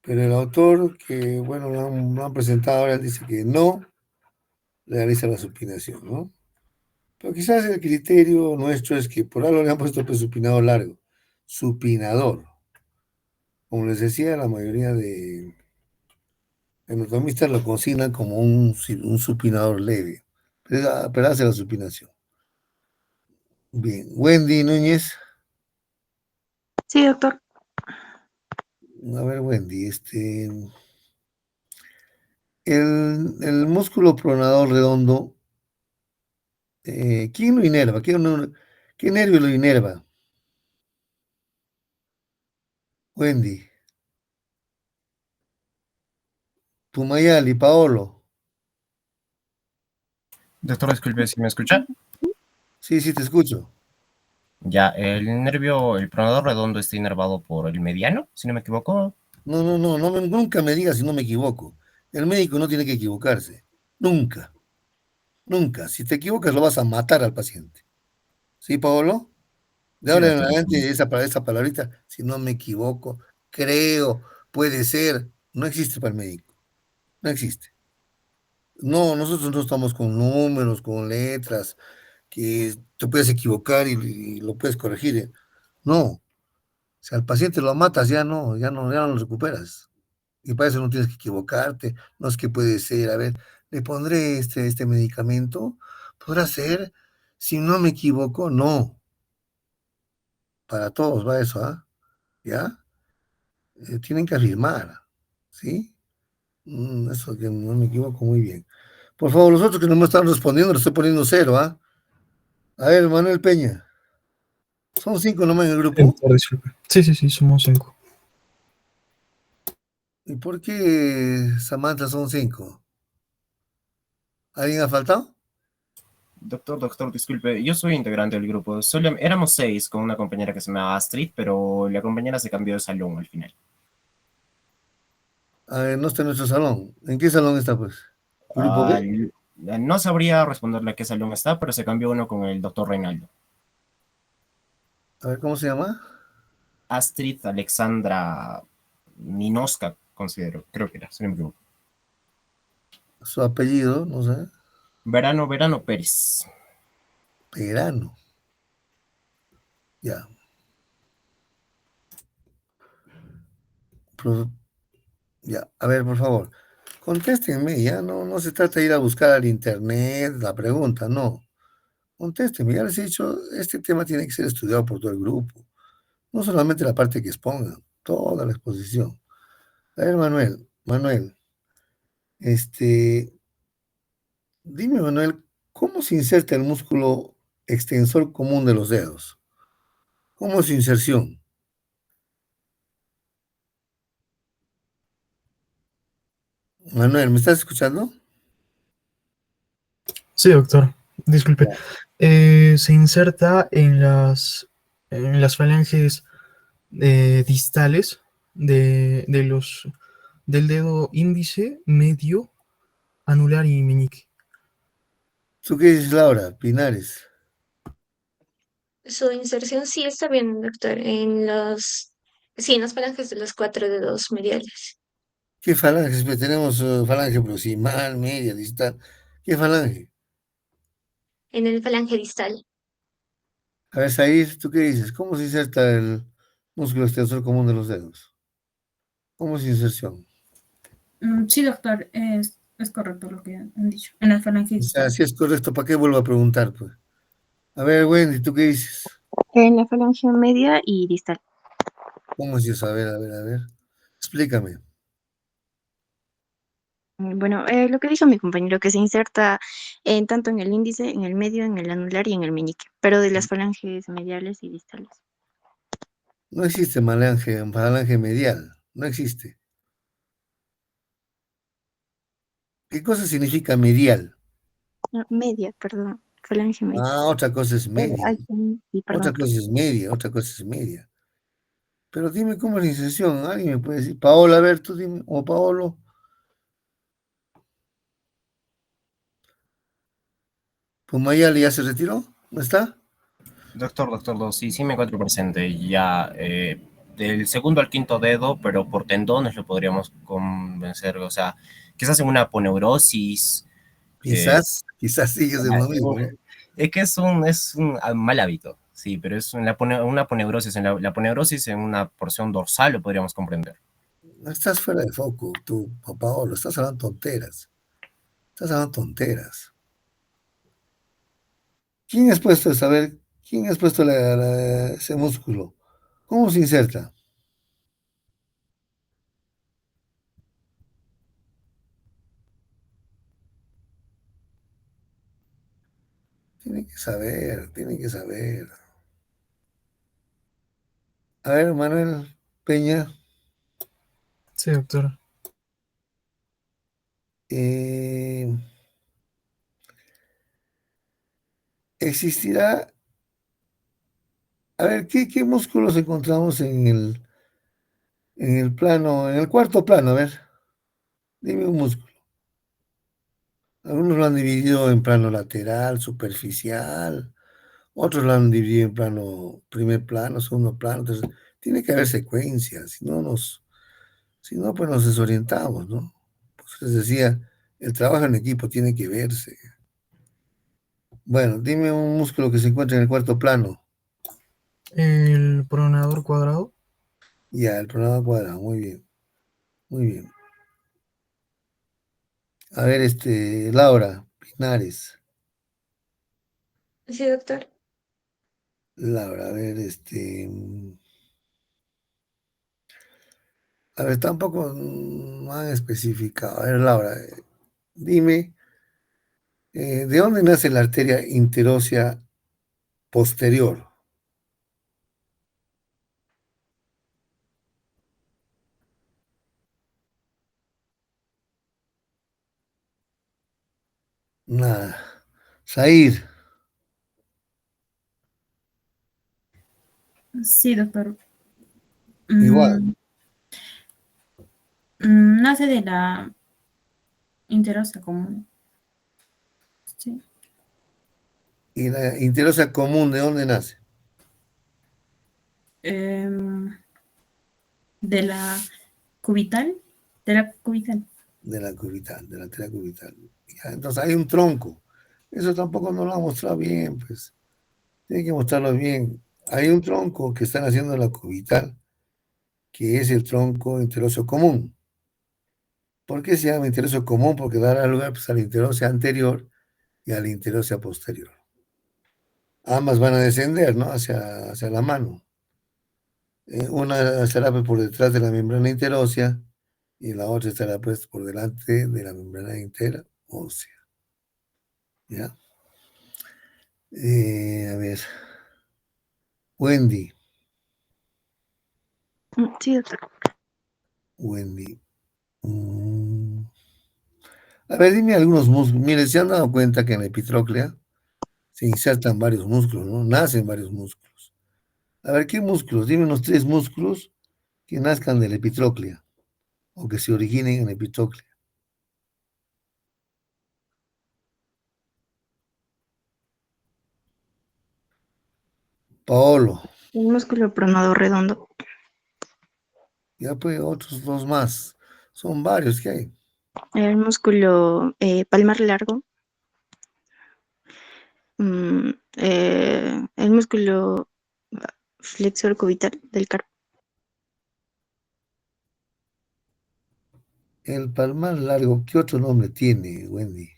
Pero el autor que, bueno, lo han presentado ahora dice que no realiza la supinación, ¿no? Pero quizás el criterio nuestro es que por algo le han puesto pues, supinador largo. Supinador. Como les decía, la mayoría de anatomistas lo consignan como un supinador leve. Pero hace la supinación. Bien. Wendy Núñez. Sí, doctor. A ver, Wendy, el músculo pronador redondo, ¿quién lo inerva? ¿Qué nervio lo inerva? Wendy, Pumayali, Paolo. Doctor, disculpe si me escucha. Sí, sí, te escucho. Ya, el nervio, el pronador redondo está inervado por el mediano, si no me equivoco. Nunca me digas si no me equivoco. El médico no tiene que equivocarse. Nunca, nunca. Si te equivocas, lo vas a matar al paciente. ¿Sí, Paolo? De Sí, ahora en doctor. adelante, esa palabrita, si no me equivoco, creo, puede ser, no existe para el médico. No existe. No, nosotros no estamos con números, con letras, que te puedes equivocar y lo puedes corregir. No, si al paciente lo matas, ya no lo recuperas. Y para eso no tienes que equivocarte. No es que puede ser, a ver, le pondré este medicamento. ¿Podrá ser? Si no me equivoco, no. Para todos va eso, ¿ah? ¿Ya? Tienen que afirmar, ¿sí? Eso que no me equivoco muy bien. Por favor, los otros que no me están respondiendo, le estoy poniendo cero, ¿ah? A ver, Manuel Peña. Son cinco nomás en el grupo. Doctor, disculpe. Sí, somos 5. ¿Y por qué Samantha son cinco? ¿Alguien ha faltado? Doctor, disculpe, yo soy integrante del grupo. Solo éramos 6 con una compañera que se llamaba Astrid, pero la compañera se cambió de salón al final. A ver, no está en nuestro salón. ¿En qué salón está, pues? ¿Grupo B? No sabría responderle a qué salón está, pero se cambió uno con el doctor Reinaldo. A ver, ¿cómo se llama? Astrid Alexandra Ninoska, considero, creo que era, si no me equivoco. Su apellido, no sé. Verano Pérez. Perano. Ya. Pro- ya. A ver, por favor. Contéstenme, ya no se trata de ir a buscar al internet la pregunta, no. Contéstenme, ya les he dicho, este tema tiene que ser estudiado por todo el grupo. No solamente la parte que expongan, toda la exposición. A ver, Manuel, dime, Manuel, ¿Cómo se inserta el músculo extensor común de los dedos? ¿Cómo es su inserción? Manuel, ¿me estás escuchando? Sí, doctor. Disculpe. Se inserta en las falanges distales del dedo índice, medio, anular y meñique. ¿Tú qué dices, Laura? Pinares. Su inserción sí está bien, doctor, sí, en las falanges de los cuatro dedos mediales. ¿Qué falanges? Pues tenemos falange proximal, media, distal. ¿Qué falange? En el falange distal. A ver, Said, ¿tú qué dices? ¿Cómo se inserta el músculo extensor común de los dedos? ¿Cómo es su inserción? Sí, doctor, es correcto lo que han dicho. En la falange O sea, distal. si es correcto, ¿para qué vuelvo a preguntar, pues? A ver, Wendy, ¿tú qué dices? En la falange media y distal. ¿Cómo es eso? A ver, a ver, a ver. Explícame. Bueno, lo que dijo mi compañero, que se inserta tanto en el índice, en el medio, en el anular y en el meñique, pero de las falanges mediales y distales. No existe falange medial. No existe. ¿Qué cosa significa medial? No, media, perdón, falange media. Ah, otra cosa es media. Sí, Otra perdón. cosa es media, otra cosa es media. Pero dime cómo es la inserción. Alguien me puede decir. Paola, a ver, tú dime. O Paolo. Pumayali ya se retiró. ¿No está? Doctor, sí, sí me encuentro presente. Ya del segundo al quinto dedo, pero por tendones lo podríamos convencer. O sea, quizás en una aponeurosis. eh, Quizás sigues en lo mismo, ¿no? es que es un mal hábito, sí, pero es una aponeurosis. La aponeurosis en una porción dorsal lo podríamos comprender. No estás fuera de foco, tú, Paolo. Estás hablando tonteras. Estás hablando tonteras. ¿Quién has puesto a saber? ¿Quién has puesto ese músculo? ¿Cómo se inserta? Tienen que saber, tienen que saber. A ver, Manuel Peña, Sí, doctor. eh, existirá, a ver, ¿qué músculos encontramos en el plano, en el cuarto plano? A ver, dime un músculo. Algunos lo han dividido en plano lateral, superficial, otros lo han dividido en plano, primer plano, segundo plano. Entonces, tiene que haber secuencias, si no, pues nos desorientamos, ¿no? Pues les decía, el trabajo en equipo tiene que verse. Bueno, dime un músculo que se encuentra en el cuarto plano. El pronador cuadrado. Ya, el programa cuadrado, muy bien, muy bien. A ver, Laura Pinares. Sí, doctor. Laura, a ver, tampoco no han especificado. A ver, Laura, dime, ¿de dónde nace la arteria interósea posterior? Nada. Said, Sí, doctor. igual. Nace de la interosa común. Sí. ¿Y la interósea común de dónde nace? Em, de la cubital. De la cubital. De la cubital, de la arteria cubital. Ya, entonces hay un tronco. Eso tampoco nos lo ha mostrado bien, pues. Tiene que mostrarlo bien. Hay un tronco que están haciendo la cubital, que es el tronco interóseo común. ¿Por qué se llama interóseo común? Porque dará lugar pues, a la interósea anterior y a la interósea posterior. Ambas van a descender, ¿no? Hacia la mano. Una estará pues, por detrás de la membrana interósea y la otra estará pues por delante de la membrana interósea. ¿Ya? A ver, Wendy, Sí, doctor. Wendy. A ver, dime algunos músculos. Mire, se han dado cuenta que en la epitróclea se insertan varios músculos, ¿no? Nacen varios músculos. A ver, ¿qué músculos? Dime unos 3 músculos que nazcan de la epitróclea o que se originen en la epitróclea. Paolo, El músculo pronado redondo. ya pues otros 2 más. Son varios que hay. El músculo palmar largo. El músculo flexor cubital del carpo. El palmar largo, ¿qué otro nombre tiene, Wendy?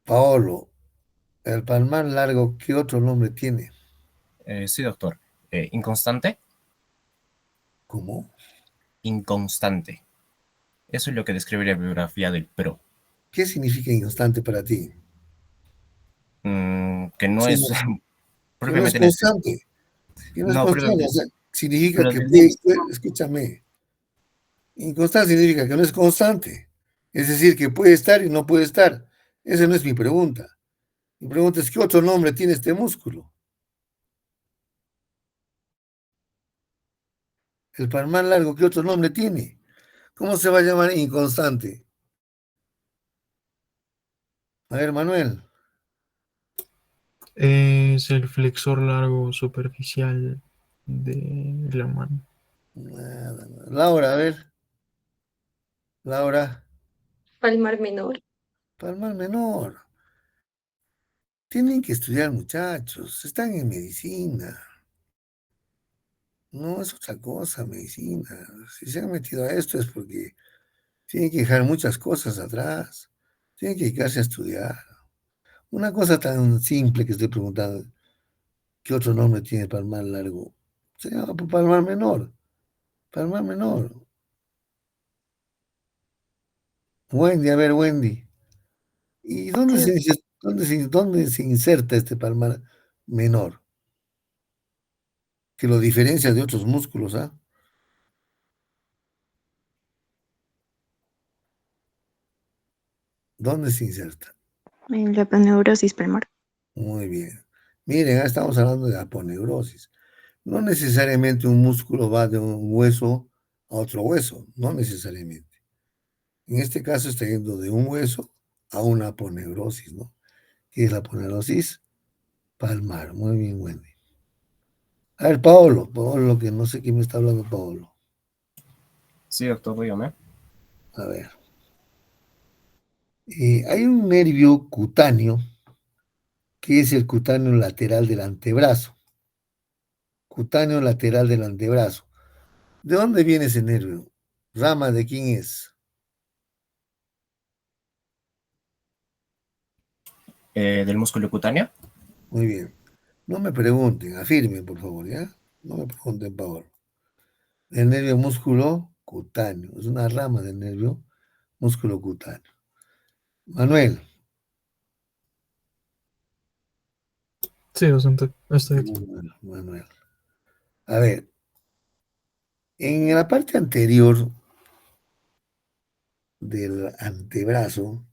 Paolo, el palmar largo, ¿qué otro nombre tiene? Sí, doctor. ¿Inconstante? ¿Cómo? Inconstante. Eso es lo que describe la bibliografía del PRO. ¿Qué significa inconstante para ti? Que no Sí, es que no es propiamente necesariamente. constante. Que no es No, constante, o propiamente. sea, significa Pero que del mismo. escúchame, inconstante significa que no es constante. Es decir, que puede estar y no puede estar. Esa no es mi pregunta. Mi pregunta es, ¿qué otro nombre tiene este músculo? El palmar largo, ¿qué otro nombre tiene? ¿Cómo se va a llamar inconstante? A ver, Manuel. Es el flexor largo superficial de la mano. Nada, nada. Laura, a ver. Laura, Palmar menor. palmar menor. Tienen que estudiar, muchachos. Están en medicina. No es otra cosa, medicina. Si se han metido a esto es porque tienen que dejar muchas cosas atrás. Tienen que dedicarse a estudiar. Una cosa tan simple que estoy preguntando, ¿qué otro nombre tiene palmar largo? Se llama palmar menor. Palmar menor. Wendy, a ver, Wendy. ¿Y Sí, doctor. dónde se inserta este palmar menor? Que lo diferencia de otros músculos, ¿ah? ¿Dónde se inserta? En la aponeurosis palmar. Muy bien. Miren, estamos hablando de aponeurosis. No necesariamente un músculo va de un hueso a otro hueso, no necesariamente. En este caso está yendo de un hueso a una aponeurosis, ¿no? ¿Qué es la aponeurosis? Palmar. Muy bien, Wendy. A ver, Paolo, que no sé quién me está hablando, Paolo. Sí, doctor, dígame. A ver. Hay un nervio cutáneo que es el cutáneo lateral del antebrazo. Cutáneo lateral del antebrazo. ¿De dónde viene ese nervio? ¿Rama de quién es? ¿Del músculo cutáneo? Muy bien. No me pregunten, afirmen, por favor, ¿ya? No me pregunten, por favor. El nervio músculo cutáneo. Es una rama del nervio músculo cutáneo. Manuel. Sí, docente, estoy aquí. Manuel. A ver, en la parte anterior del antebrazo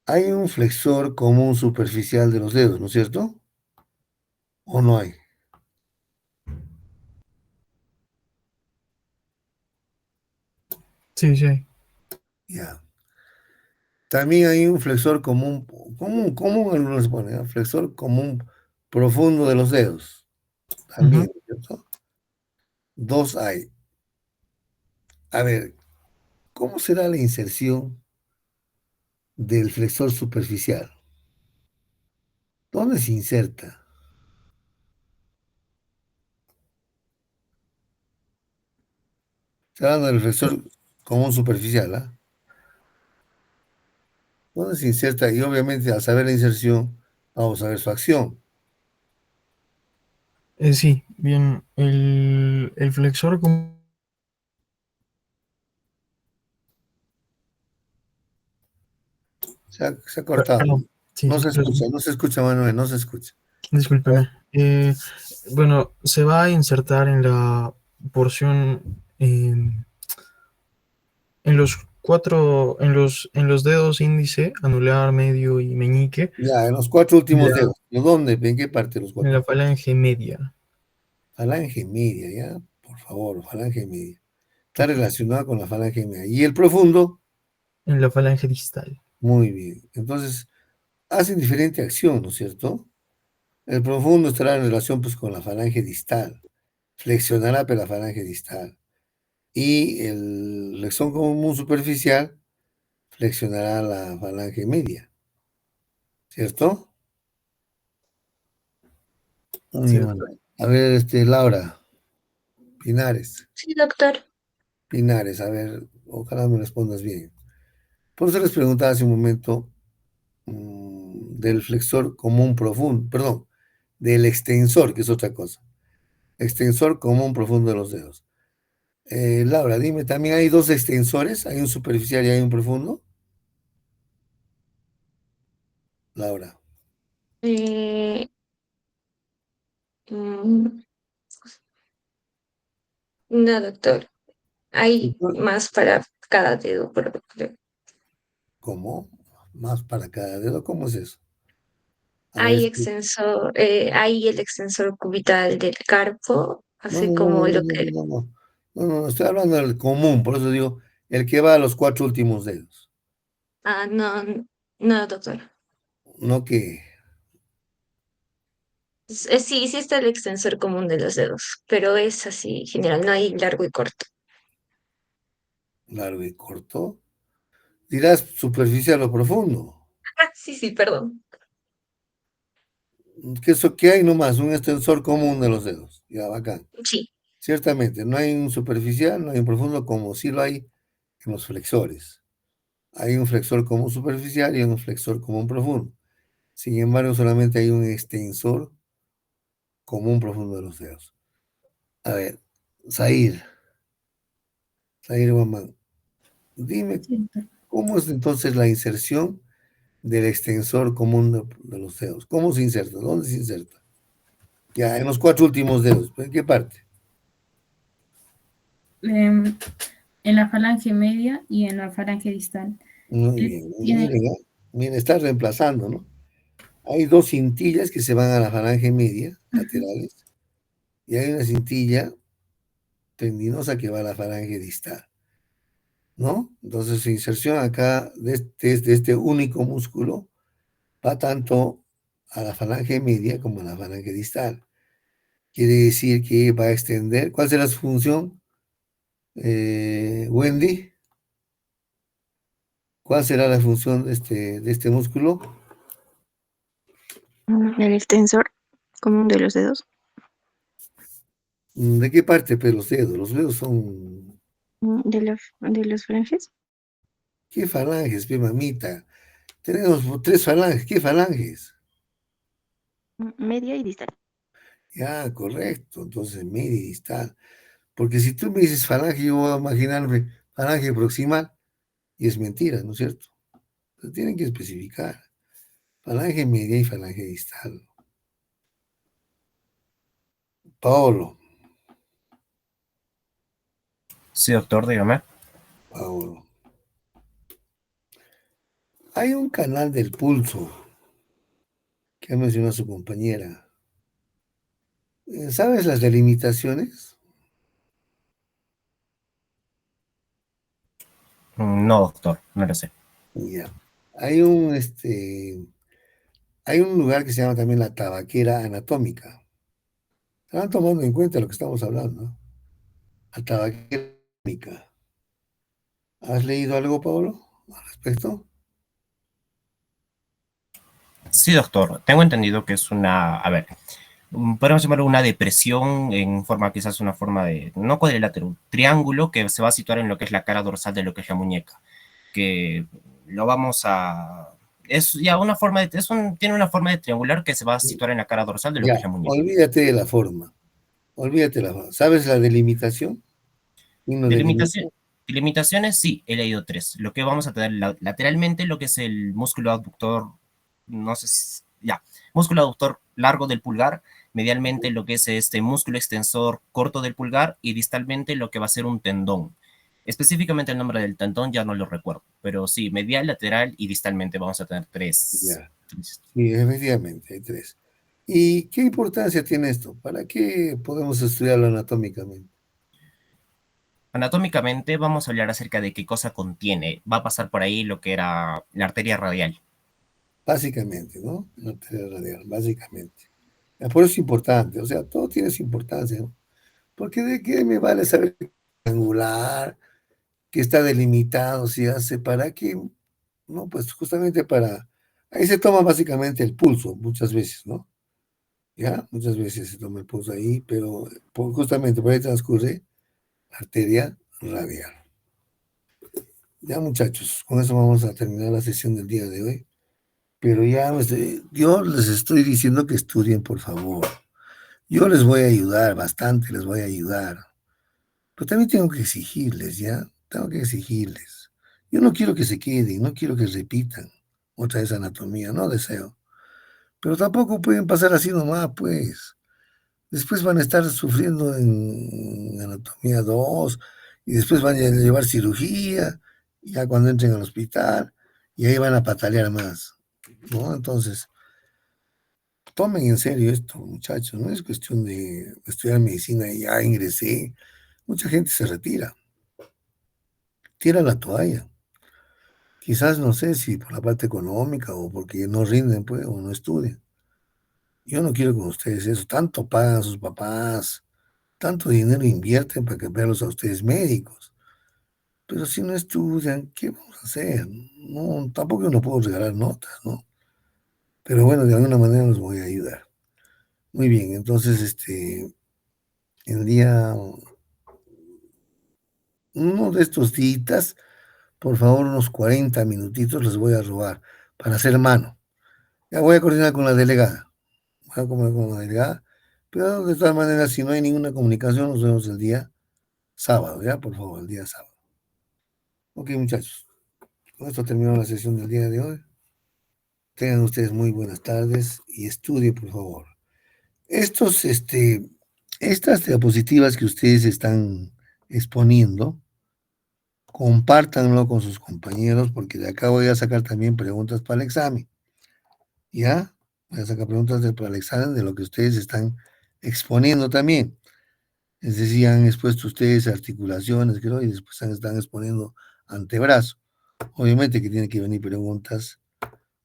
hay un flexor común superficial de los dedos, ¿no es cierto? ¿O no hay? Sí, sí hay. Ya. También hay un flexor común, algunos ponen, ¿no? Flexor común profundo de los dedos. Ujú. También, ¿cierto? 2 hay. A ver, ¿cómo será la inserción del flexor superficial? ¿Dónde se inserta? Estoy hablando del flexor común superficial, ¿ah? ¿Dónde se inserta? Y obviamente al saber la inserción, vamos a ver su acción. Sí, bien, el flexor Se ha cortado. Perdón. Sí, No se perdón. escucha, no se escucha, Manuel, no se escucha. Discúlpeme. Bueno, se va a insertar en la porción, en los dedos índice, anular, medio y meñique, Ya, en los 4 últimos dedos. ¿De dónde? ¿En qué parte de los en 4? la falange media. Falange media, ya, por favor, falange media. Está relacionado con la falange media. ¿Y el profundo? En la falange distal. Muy bien. Entonces, hacen diferente acción, ¿no es cierto? El profundo estará en relación pues con la falange distal. Flexionará pero la falange distal. Y el flexón común superficial flexionará la falange media. ¿Cierto? Muy Sí, bien, doctor. Manuel. A ver, Laura Pinares. Sí, doctor. Pinares, a ver, ojalá me respondas bien. Por eso les preguntaba hace un momento del flexor común profundo, perdón, del extensor, que es otra cosa. Extensor común profundo de los dedos. Laura, dime, ¿también hay dos extensores? ¿Hay un superficial y hay un profundo? Laura. Eh, mm, no, doctor. Hay más para cada dedo, pero creo. ¿Cómo? Más para cada dedo, ¿cómo es eso? A ver, Hay extensor, hay el extensor cubital del carpo, no, así no, no, no, como no, lo no, que... no, no, no, no, estoy hablando del común, por eso digo, el que va a los 4 últimos dedos, Ah, no, no, doctor. no que Sí, sí está el extensor común de los dedos, pero es así general, no hay largo y corto. largo y corto. Dirás superficial o profundo. Ah, sí, sí, perdón. ¿Qué hay nomás? Un extensor común de los dedos. Ya, bacán. Sí. Ciertamente, no hay un superficial, no hay un profundo como sí lo hay en los flexores. Hay un flexor común superficial y un flexor común profundo. Sin embargo, solamente hay un extensor común profundo de los dedos. A ver, Zahir, Guamán, dime Sí, doctor. cómo es entonces la inserción del extensor común de los dedos. ¿Cómo se inserta? ¿Dónde se inserta? Ya, en los 4 últimos dedos. ¿En qué parte? Em, en la falange media y en la falange distal. Muy bien. Miren, miren, está reemplazando, ¿no? Hay dos cintillas que se van a la falange media, laterales, y hay una cintilla tendinosa que va a la falange distal, ¿no? Entonces su inserción acá de este único músculo va tanto a la falange media como a la falange distal. Quiere decir que va a extender. ¿Cuál será su función, Wendy? ¿Cuál será la función de este músculo? El extensor común de los dedos. ¿De qué parte? Pero los dedos son... De los falanges. ¿Qué falanges, pe mamita? Tenemos 3 falanges, ¿qué falanges? Media y distal. Ya, correcto, entonces media y distal. Porque si tú me dices falange, yo voy a imaginarme falange proximal, y es mentira, ¿no es cierto? Entonces, tienen que especificar falange media y falange distal. Paolo, Sí, doctor, dígame. Paolo. Hay un canal del pulso que ha mencionado su compañera. ¿Sabes las delimitaciones? No, doctor, no lo sé. Ya. Hay un, hay un lugar que se llama también la tabaquera anatómica. Están tomando en cuenta lo que estamos hablando, ¿no? La tabaquera anatómica. ¿Has leído algo, Pablo, al respecto? Sí, doctor, tengo entendido que es una, a ver, podemos llamarlo una depresión en forma, quizás una forma de, no cuadrilátero, un triángulo que se va a situar en lo que es la cara dorsal de lo que es la muñeca, que lo vamos a, es ya una forma de, tiene una forma de triangular que se va a situar en la cara dorsal de lo Ya, que es la muñeca. olvídate de la forma. Olvídate de la forma. ¿Sabes la delimitación? Signo de Delimitación, limitación. Limitaciones, sí, he leído 3. Lo que vamos a tener lateralmente, lo que es el músculo abductor, no sé si, ya, músculo abductor largo del pulgar, medialmente lo que es este músculo extensor corto del pulgar y distalmente lo que va a ser un tendón. Específicamente el nombre del tendón ya no lo recuerdo, pero sí, medial, lateral y distalmente vamos a tener 3. Ya. Sí, efectivamente, hay 3. ¿Y qué importancia tiene esto? ¿Para qué podemos estudiarlo anatómicamente? Anatómicamente vamos a hablar acerca de qué cosa contiene. Va a pasar por ahí lo que era la arteria radial. Básicamente, ¿no? La arteria radial, básicamente. Por eso es importante, o sea, todo tiene su importancia, ¿no? Porque de qué me vale saber angular, que está delimitado, si hace, ¿para qué? No, pues justamente para, ahí se toma básicamente el pulso, muchas veces, ¿no? Ya, muchas veces se toma el pulso ahí, pero justamente por ahí transcurre la arteria radial. Ya, muchachos, con eso vamos a terminar la sesión del día de hoy. Pero ya, yo les estoy diciendo que estudien, por favor. Yo les voy a ayudar, bastante les voy a ayudar. Pero también tengo que exigirles, ¿ya? Tengo que exigirles. Yo no quiero que se queden, no quiero que repitan otra vez anatomía, no deseo. Pero tampoco pueden pasar así nomás, pues. Después van a estar sufriendo en anatomía 2 y después van a llevar cirugía, ya cuando entren al hospital, y ahí van a patalear más, ¿no? Entonces, tomen en serio esto, muchachos, no es cuestión de estudiar medicina y ya ingresé. Mucha gente se retira, tira la toalla. Quizás no sé si por la parte económica o porque no rinden, pues, o no estudian. Yo no quiero con ustedes eso. Tanto pagan sus papás, tanto dinero invierten para que verlos a ustedes médicos. Pero si no estudian, ¿qué vamos a hacer? No, tampoco yo no puedo regalar notas, ¿no? Pero bueno, de alguna manera los voy a ayudar. Muy bien, entonces, el día, uno de estos días, por favor, unos 40 minutitos les voy a robar para hacer mano. Ya voy a coordinar con la delegada. Voy a coordinar con la delegada. Pero de todas maneras, si no hay ninguna comunicación, nos vemos el día sábado, ¿ya? Por favor, el día sábado. Ok, muchachos. Con esto terminó la sesión del día de hoy. Tengan ustedes muy buenas tardes y estudien, por favor. Estas diapositivas que ustedes están exponiendo, compártanlo con sus compañeros, porque de acá voy a sacar también preguntas para el examen. ¿Ya? Voy a sacar preguntas para el examen de lo que ustedes están exponiendo también. Es decir, han expuesto ustedes articulaciones, creo, y después están exponiendo antebrazo. Obviamente que tienen que venir preguntas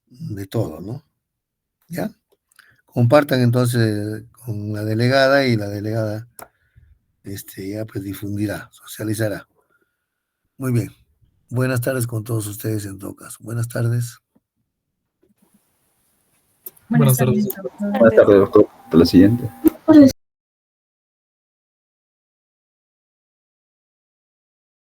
de todo, ¿no? ¿Ya? Compartan entonces con la delegada y la delegada ya pues difundirá, socializará. Muy bien. Buenas tardes con todos ustedes en todo caso. Buenas tardes. Buenas Buenas tardes. tardes, doctor. Buenas tardes, doctor. Hasta la siguiente.